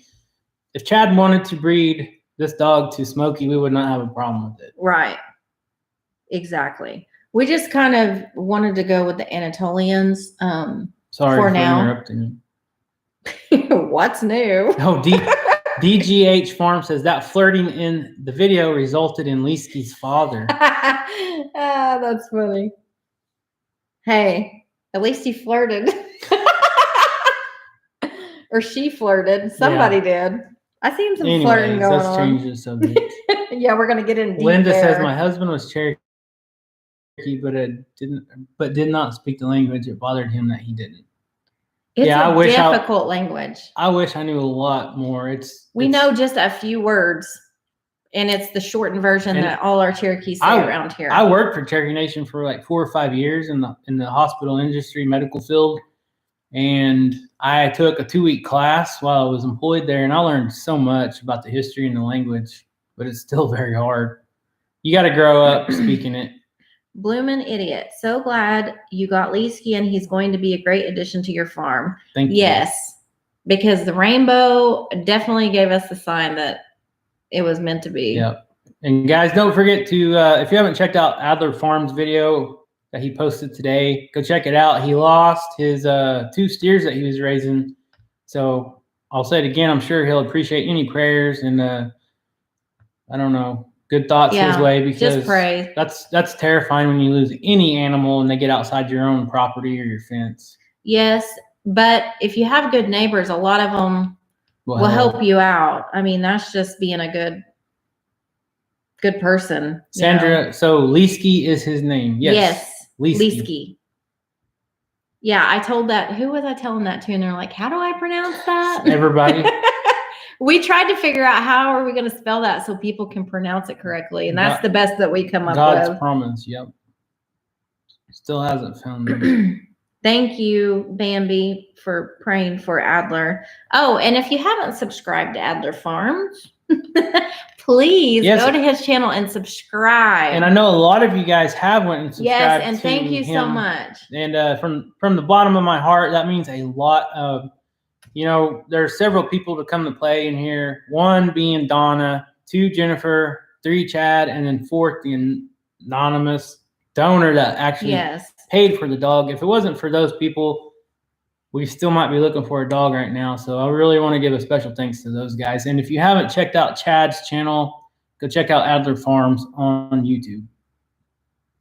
if Chad wanted to breed this dog to Smokey, we would not have a problem with it. Right. Exactly. We just kind of wanted to go with the Anatolians. Sorry for now. Interrupting you. What's new? Oh, DGH Farm says that flirting in the video resulted in Liskey's father. That's funny. Hey, at least he flirted. Or she flirted. Somebody did. I seen some flirting going on. Let's change the subject. Yeah, we're gonna get in deep. Linda says my husband was Cherokee, but did not speak the language. It bothered him that he didn't. It's a difficult language. I wish I knew a lot more. We know just a few words, and it's the shortened version that all our Cherokees say around here. I worked for Cherokee Nation for like 4 or 5 years in the hospital industry, medical field, and I took a 2-week class while I was employed there, and I learned so much about the history and the language, but it's still very hard. You got to grow up speaking it. Bloomin' idiot. So glad you got Liskey, and he's going to be a great addition to your farm. Thank you. Yes, because the rainbow definitely gave us the sign that it was meant to be. Yep. And guys, don't forget to, if you haven't checked out Adler Farm's video that he posted today, go check it out. He lost his 2 steers that he was raising. So I'll say it again. I'm sure he'll appreciate any prayers and I don't know, good thoughts his way, because just pray. That's terrifying when you lose any animal and they get outside your own property or your fence. Yes, but if you have good neighbors, a lot of them will help you out. I mean, that's just being a good person. Sandra, so Liskey is his name. Yes. Liskey. Yeah, I told that. Who was I telling that to? And they're like, how do I pronounce that? Everybody. We tried to figure out how are we going to spell that so people can pronounce it correctly. And that's the best that we come up with. God's promise. Yep. Still hasn't found them. Thank you, Bambi, for praying for Adler. Oh, and if you haven't subscribed to Adler Farms, please go to his channel and subscribe. And I know a lot of you guys have went and subscribed. Yes, and thank you so much. And from the bottom of my heart, that means a lot. There are several people to come to play in here. 1 being Donna, 2 Jennifer, 3 Chad, and then 4th the anonymous donor that actually paid for the dog. If it wasn't for those people, we still might be looking for a dog right now. So I really want to give a special thanks to those guys. And if you haven't checked out Chad's channel, go check out Adler Farms on YouTube.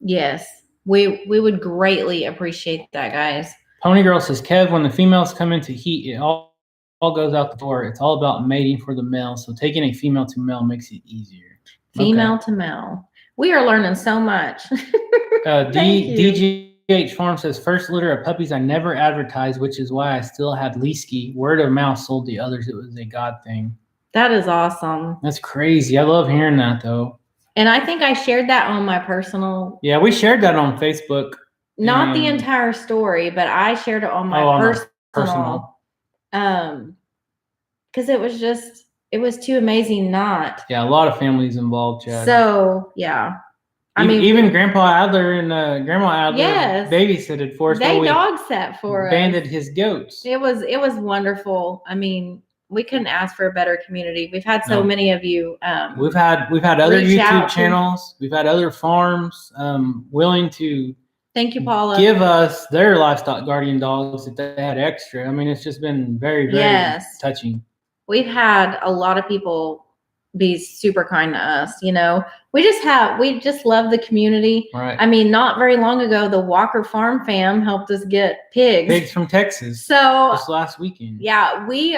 Yes, we would greatly appreciate that, guys. Pony Girl says, Kev, when the females come into heat, it all goes out the door. It's all about mating for the male. So taking a female to male makes it easier. Female to male. We are learning so much. DGH Farm says, first litter of puppies I never advertised, which is why I still had Liskey. Word of mouth sold the others. It was a God thing. That is awesome. That's crazy. I love hearing that, though. And I think I shared that on my personal. Yeah, we shared that on Facebook. Not the entire story, but I shared it on my personal. Because it was too amazing not. Yeah, a lot of families involved, Chad. So, yeah. I mean, even Grandpa Adler and Grandma Adler babysitted for us. They dog sat for us. Banded his goats. It was wonderful. I mean, we couldn't ask for a better community. We've had so many of you. We've had other reach YouTube out channels. We've had other farms willing to Thank you, Paula. give us their livestock guardian dogs if they had extra. I mean, it's just been very, very touching. We've had a lot of people be super kind to us. You know, we just love the community. Right. I mean, not very long ago, the Walker Farm fam helped us get pigs. Pigs from Texas. So this last weekend. Yeah, we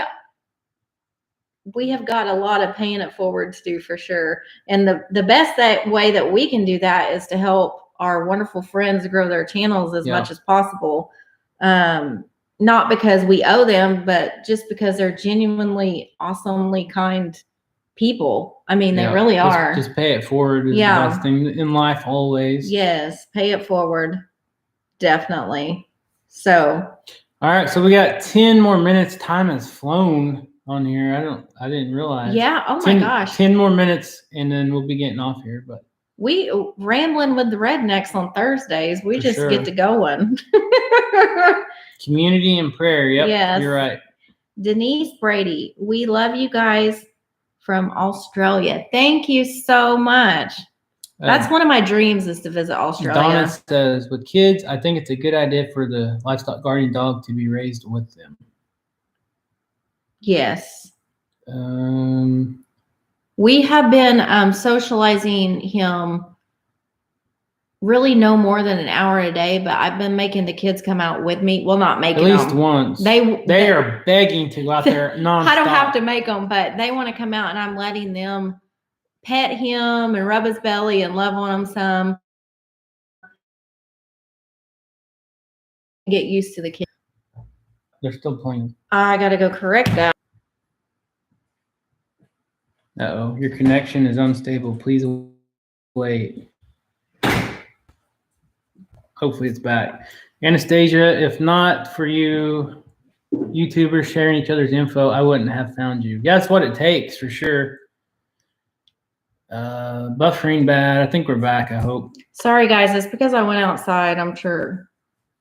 have got a lot of paying it forward to do for sure. And the best way that we can do that is to help our wonderful friends grow their channels as much as possible. Not because we owe them, but just because they're genuinely awesomely kind people. I mean, they really are. Just pay it forward is the best thing in life always. Yes, pay it forward. Definitely. So. All right, so we got 10 more minutes. Time has flown on here. I didn't realize. Yeah, oh my gosh. 10 more minutes and then we'll be getting off here, but we rambling with the rednecks on Thursdays. We just get to going. Community and prayer. Yep. Yes. You're right. Denise Brady, we love you guys from Australia. Thank you so much. That's one of my dreams is to visit Australia. Donna says, with kids, I think it's a good idea for the livestock guardian dog to be raised with them. Yes. We have been socializing him really no more than an hour a day, but I've been making the kids come out with me. Well, not making them. At least once. They are begging to go out there nonstop. I don't have to make them, but they want to come out, and I'm letting them pet him and rub his belly and love on him some. Get used to the kids. They're still playing. I got to go correct that. Uh-oh, your connection is unstable. Please wait. Hopefully it's back. Anastasia, if not for you YouTubers sharing each other's info, I wouldn't have found you. Yeah, that's what it takes for sure. Buffering bad. I think we're back, I hope. Sorry, guys. It's because I went outside, I'm sure.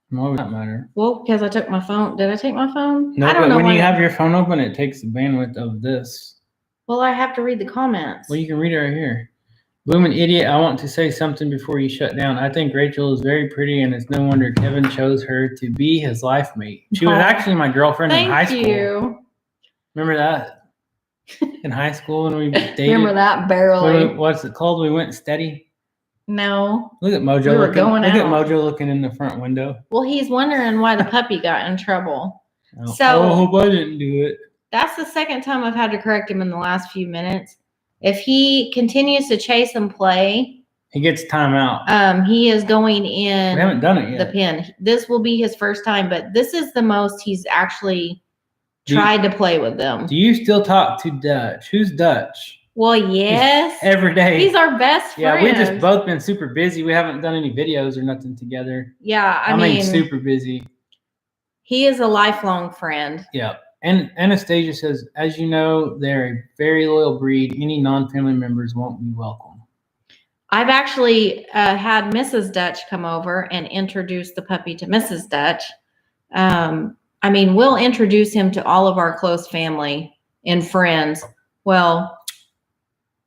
Why would that matter? Well, because I took my phone. Did I take my phone? No, I don't know. When you have your phone open, it takes the bandwidth of this. Well, I have to read the comments. Well, you can read it right here. Bloomin' idiot, I want to say something before you shut down. I think Rachel is very pretty, and it's no wonder Kevin chose her to be his life mate. She was actually my girlfriend in high school. Thank you. Remember that? In high school when we dated? Remember that barely. What's it called? We went steady? No. Look at Mojo. Look at Mojo looking in the front window. Well, he's wondering why the puppy got in trouble. Oh, so I hope I didn't do it. That's the second time I've had to correct him in the last few minutes. If he continues to chase and play, he gets timeout. He is going in. We haven't done it yet. The pen. This will be his first time, but this is the most he's actually tried to play with them. Do you still talk to Dutch? Who's Dutch? Well, yes. Every day. He's our best friend. Yeah, we've just both been super busy. We haven't done any videos or nothing together. Yeah, I mean, super busy. He is a lifelong friend. Yeah. And Anastasia says, as you know, they're a very loyal breed. Any non-family members won't be welcome. I've actually had Mrs. Dutch come over and introduce the puppy to Mrs. Dutch. I mean, we'll introduce him to all of our close family and friends. Well,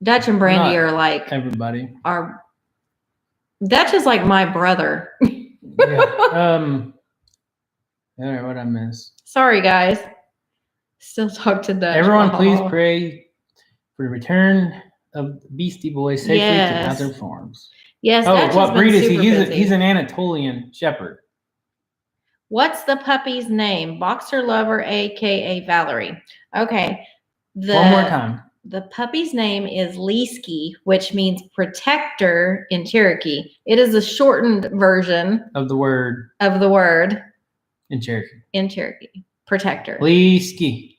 Dutch and Brandy are like everybody. Dutch is like my brother. Yeah. All right, what I miss? Sorry, guys. Still talk to Dutch. Everyone, please pray for the return of the Beastie Boys safely to other farms. Yes. Oh, what breed is he? He's an Anatolian Shepherd. What's the puppy's name? Boxer Lover, aka Valerie. Okay. One more time. The puppy's name is Liskey, which means protector in Cherokee. It is a shortened version of the word in Cherokee. Protector. Liskey.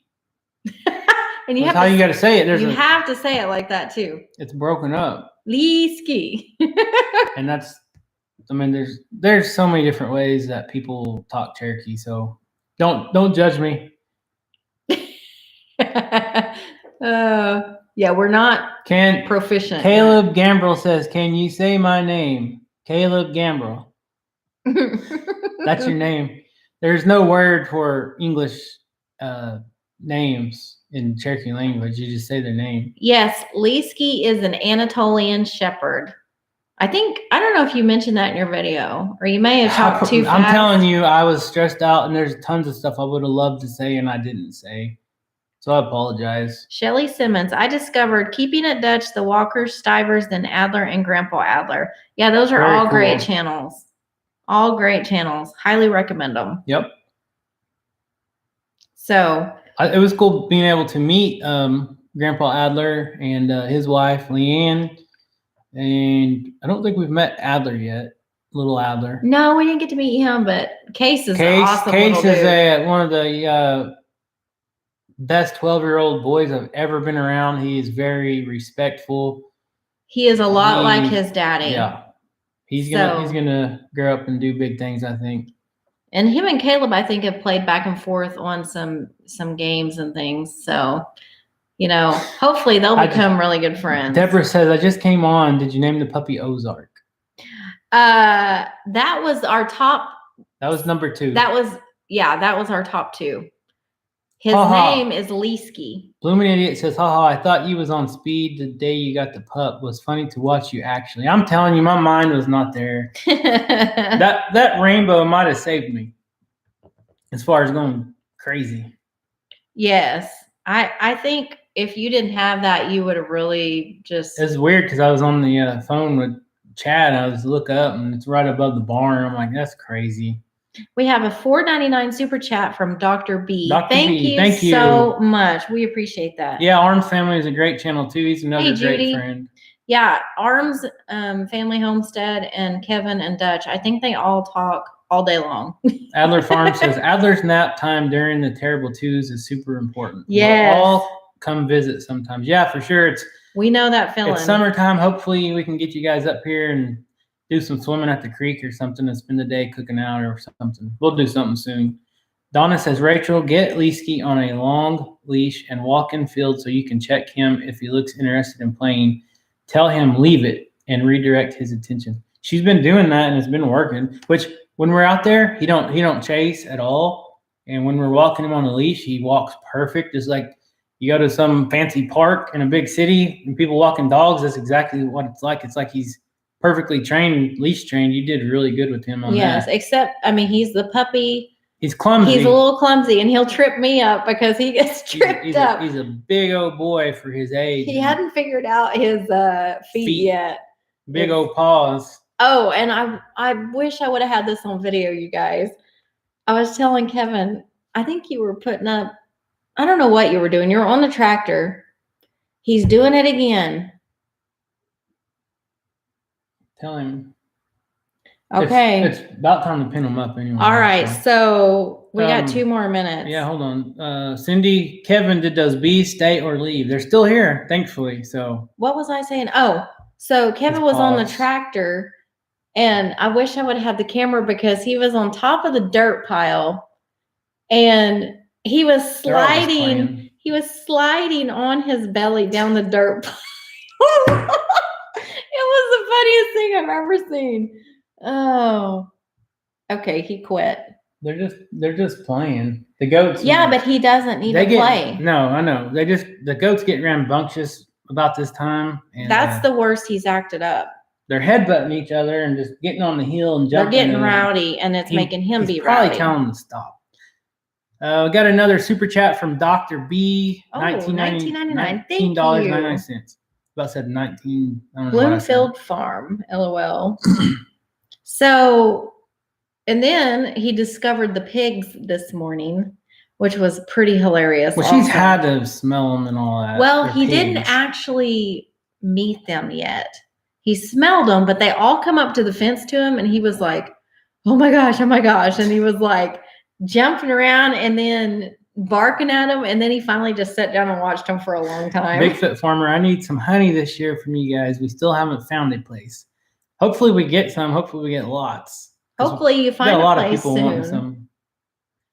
And that's how you got to say it. You have to say it like that too. It's broken up. Liskey. And that's, I mean, there's so many different ways that people talk Cherokee. So don't judge me. Yeah, we're not proficient. Caleb Gambrel says, "Can you say my name?" Caleb Gambrel. That's your name. There's no word for English names. in Cherokee language. You just say their name. Yes, Liskey is an Anatolian shepherd. I don't know if you mentioned that in your video, or you may have talked too fast. I'm telling you, I was stressed out, and there's tons of stuff I would have loved to say, and I didn't say. So I apologize. Shelly Simmons, I discovered Keeping It Dutch, The Walkers, Stivers, then Adler, and Grandpa Adler. Yeah, those are all great channels. All great channels. Highly recommend them. Yep. So it was cool being able to meet Grandpa Adler and his wife, Leanne. And I don't think we've met Adler yet. Little Adler. No, we didn't get to meet him, but Case is awesome. Case is one of the best 12-year-old boys I've ever been around. He is very respectful. He is a lot like his daddy. Yeah. He's gonna grow up and do big things, I think. And him and Caleb, I think, have played back and forth on some games and things. So, hopefully they'll become really good friends. Deborah says, I just came on. Did you name the puppy Ozark? That was our top. That was number 2. That was our top 2. His name is Liskey. Blooming Idiot says, haha, I thought you was on speed the day you got the pup. Was funny to watch you actually. I'm telling you, my mind was not there. that rainbow might have saved me as far as going crazy. Yes. I think if you didn't have that, you would have really just... It's weird because I was on the phone with Chad. I was looking up and it's right above the barn. I'm like, that's crazy. We have a $4.99 super chat from Dr. B. Thank you so much. We appreciate that. Yeah, Arms Family is a great channel too. He's another great friend. Yeah, Arms Family Homestead and Kevin and Dutch. I think they all talk all day long. Adler Farm says Adler's nap time during the terrible twos is super important. Yeah, we'll all come visit sometimes. Yeah, for sure. We know that feeling. It's summertime. Hopefully, we can get you guys up here and do some swimming at the creek or something and spend the day cooking out or something. We'll do something soon. Donna says, Rachel, get Liskey on a long leash and walk in field so you can check him if he looks interested in playing. Tell him leave it and redirect his attention. She's been doing that and it's been working, which when we're out there, he don't chase at all. And when we're walking him on a leash, he walks perfect. It's like you go to some fancy park in a big city and people walking dogs. That's exactly what it's like. It's like he's perfectly trained, leash trained. You did really good with him on that. Yes, except, he's the puppy. He's clumsy. He's a little clumsy, and he'll trip me up because he gets tripped up. He's a big old boy for his age. He hadn't figured out his feet yet. Big old paws. Oh, and I wish I would have had this on video, you guys. I was telling Kevin, I think you were putting up, I don't know what you were doing. You were on the tractor. He's doing it again. Tell him. Okay. It's about time to pin him up anyway. All right. So we got 2 more minutes. Yeah, hold on. Cindy, Kevin, did those bees stay or leave? They're still here, thankfully. So what was I saying? Oh, so Kevin was on the tractor and I wish I would have had the camera because he was on top of the dirt pile and he was sliding. He was sliding on his belly down the dirt pile. It was the funniest thing I've ever seen. Oh, okay. He quit. They're just playing. The goats. Yeah, but he doesn't need to play. No, I know. The goats get rambunctious about this time. And that's the worst he's acted up. They're headbutting each other and just getting on the heel and jumping. They're getting rowdy, and it's making him be rowdy. Probably telling them to stop. We got another super chat from Dr. B. $19.99. Thank you. $19.99. About said 19. Bloomfield Farm, LOL. So, and then he discovered the pigs this morning, which was pretty hilarious. Well, she's had to smell them and all that. Well, he didn't actually meet them yet. He smelled them, but they all come up to the fence to him, and he was like, oh my gosh. And he was like jumping around and then barking at him, and then he finally just sat down and watched him for a long time. Bigfoot Farmer, I need some honey this year from you guys. We still haven't found a place. Hopefully we get some. Hopefully we get lots. Hopefully you find a lot of people soon. Wanting some.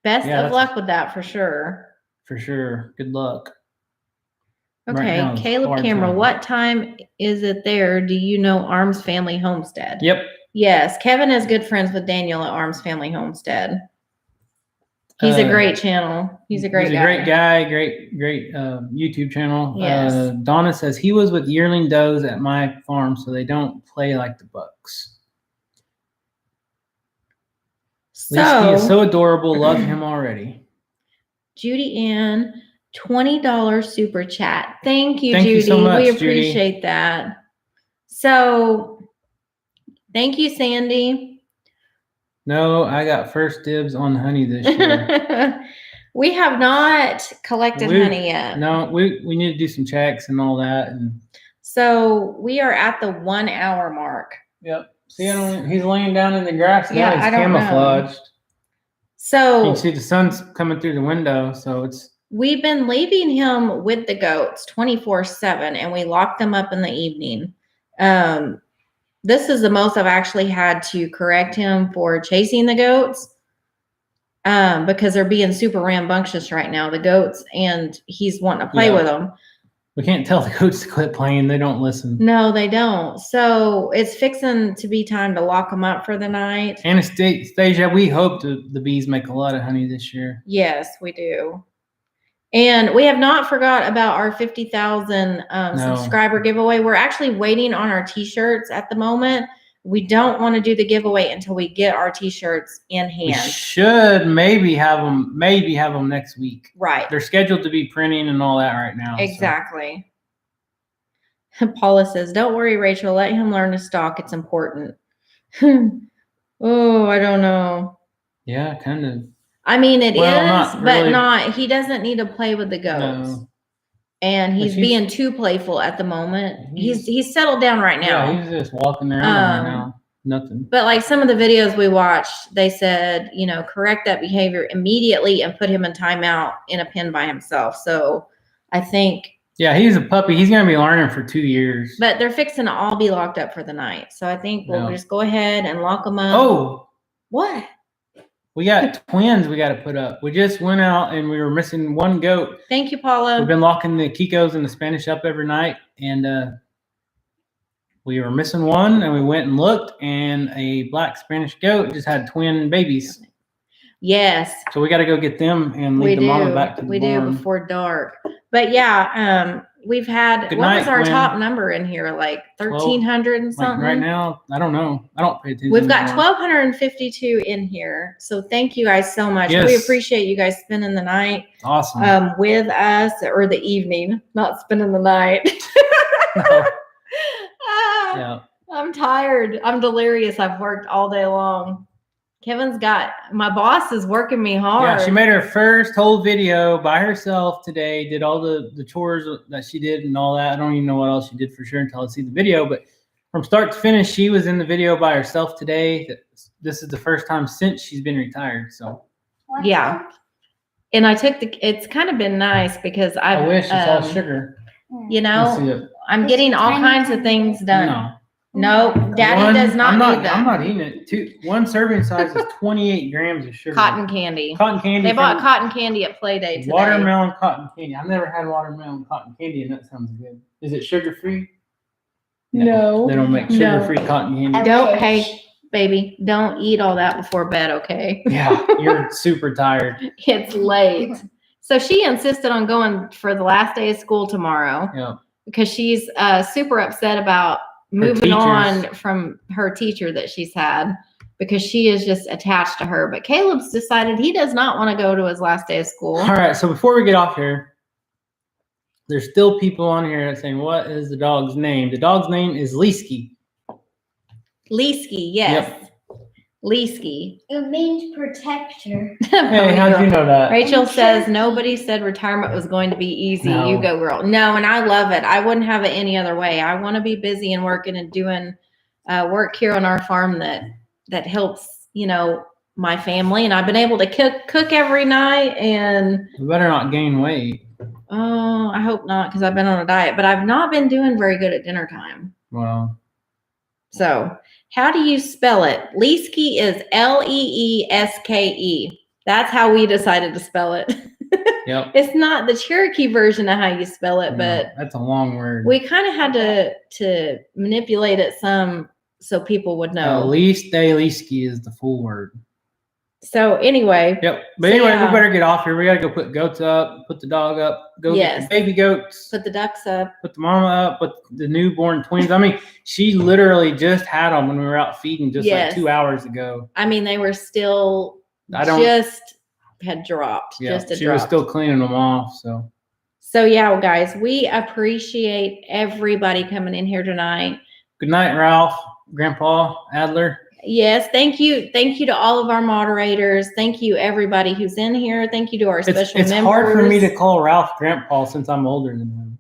Best of luck with that for sure. For sure. Good luck. Okay, right, Caleb Cameron, what time is it there? Do you know Arms Family Homestead? Yep. Yes, Kevin is good friends with Daniel at Arms Family Homestead. He's a great channel. He's a great guy. Great YouTube channel. Yes. Donna says he was with yearling does at my farm, so they don't play like the bucks. Liskey is so adorable. Love him already. Judy Ann, $20 super chat. Thank you, Thank Judy. You so much, we appreciate that. So, thank you, Sandy. No, I got first dibs on honey this year. We have not collected honey yet. No, we need to do some checks and all that. And so we are at the 1 hour mark. Yep. See, he's laying down in the grass now. Yeah, he's I don't camouflaged. know. So you can see the sun's coming through the window, so it's. We've been leaving him with the goats 24/7, and we lock them up in the evening. This is the most I've actually had to correct him for chasing the goats, because they're being super rambunctious right now, the goats, and he's wanting to play with them. We can't tell the goats to quit playing. They don't listen. No, they don't. So it's fixing to be time to lock them up for the night. Anastasia, we hope the bees make a lot of honey this year. Yes, we do. And we have not forgot about our 50,000 subscriber giveaway. We're actually waiting on our t-shirts at the moment. We don't want to do the giveaway until we get our t-shirts in hand. We should maybe have them next week. Right. They're scheduled to be printing and all that right now. Exactly. So. Paula says, don't worry, Rachel. Let him learn to stalk. It's important. Oh, I don't know. Yeah, kind of. I mean, it is, not really. But not, he doesn't need to play with the goats. No. And he's being too playful at the moment. He's settled down right now. Yeah, he's just walking around right now. Nothing. But like some of the videos we watched, they said, correct that behavior immediately and put him in timeout in a pen by himself. So I think. Yeah, he's a puppy. He's going to be learning for 2 years. But they're fixing to all be locked up for the night. So I think we'll just go ahead and lock them up. Oh. What? We got twins we got to put up. We just went out and we were missing one goat. Thank you, Paula. We've been locking the Kikos and the Spanish up every night. And we were missing one. And we went and looked. And a black Spanish goat just had twin babies. Yes. So we got to go get them and lead the mama back to the barn. We do before dark. But yeah, we've had, what was our top number in here? Like 1,300 and something? Like right now, I don't know. I don't pay attention. We've got 1,252 in here. So thank you guys so much. Yes. We appreciate you guys spending the night with us, or the evening, not spending the night. No. Yeah. I'm tired. I'm delirious. I've worked all day long. My boss is working me hard. Yeah, she made her first whole video by herself today, did all the chores that she did and all that. I don't even know what else she did for sure until I see the video, but from start to finish, she was in the video by herself today. This is the first time since she's been retired, so. Yeah. And it's kind of been nice because I wish it's all sugar. I'm getting all kinds of things done. No, Daddy does not need that. I'm not eating it. One serving size is 28 grams of sugar. Cotton candy. They bought cotton candy at Play-Day today. Watermelon cotton candy. I've never had watermelon cotton candy, and that sounds good. Is it sugar-free? No. They don't make sugar-free cotton candy. Hey, baby, don't eat all that before bed, okay? Yeah, you're super tired. It's late. So she insisted on going for the last day of school tomorrow. Yeah. Because she's super upset about moving on from her teacher that she's had, because she is just attached to her. But Caleb's decided he does not want to go to his last day of school. All right. So before we get off here, there's still people on here that saying, what is the dog's name? The dog's name is Liskey. Liskey, yes. Yep. Liskey. It means protector. Hey, how'd you know that? Rachel says, nobody said retirement was going to be easy. No. You go, girl. No, and I love it. I wouldn't have it any other way. I want to be busy and working and doing work here on our farm that helps, my family. And I've been able to cook every night. And you better not gain weight. Oh, I hope not, because I've been on a diet. But I've not been doing very good at dinner time. Wow. So, how do you spell it? Liskey is Leeske. That's how we decided to spell it. Yep. It's not the Cherokee version of how you spell it, but that's a long word. We kind of had to manipulate it some so people would know. Liskey is the full word. So anyway. Yep. But So, anyway, yeah. we better get off here. We gotta go put goats up, put the dog up, go get Yes. the baby goats, Put the ducks up. put the mama up, put the newborn twins. I mean, she literally just had them when we were out feeding just like Yes. 2 hours ago. I mean, they were still just had dropped. Yeah, Just she was still cleaning them off. So yeah, guys, we appreciate everybody coming in here tonight. Good night, Ralph, Grandpa Adler. Yes, thank you. Thank you to all of our moderators. Thank you, everybody who's in here. Thank you to our special members. It's hard for me to call Ralph Grandpa since I'm older than him.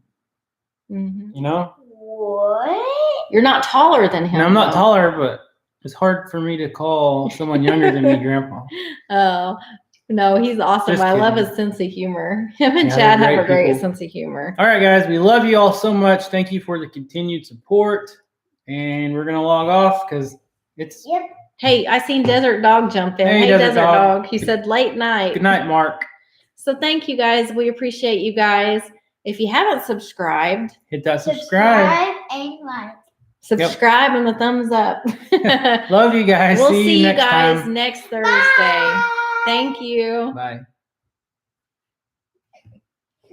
Mm-hmm. You know? What? You're not taller than him. And I'm not taller, but it's hard for me to call someone younger than me Grandpa. Oh, no, he's awesome. Just I love kidding. his sense of humor. Him and Yeah, Chad they're have a great great people. sense of humor. All right, guys, we love you all so much. Thank you for the continued support. And we're going to log off because it's... Yep. Hey, I seen Desert Dog jump in. Hey, Hey, Desert Dog. He said late night. Good night, Mark. So thank you guys. We appreciate you guys. If you haven't subscribed, Hit that subscribe. and like. subscribe and the thumbs up. Love you guys. We'll see you next guys time. next Thursday. Bye. Thank you. Bye.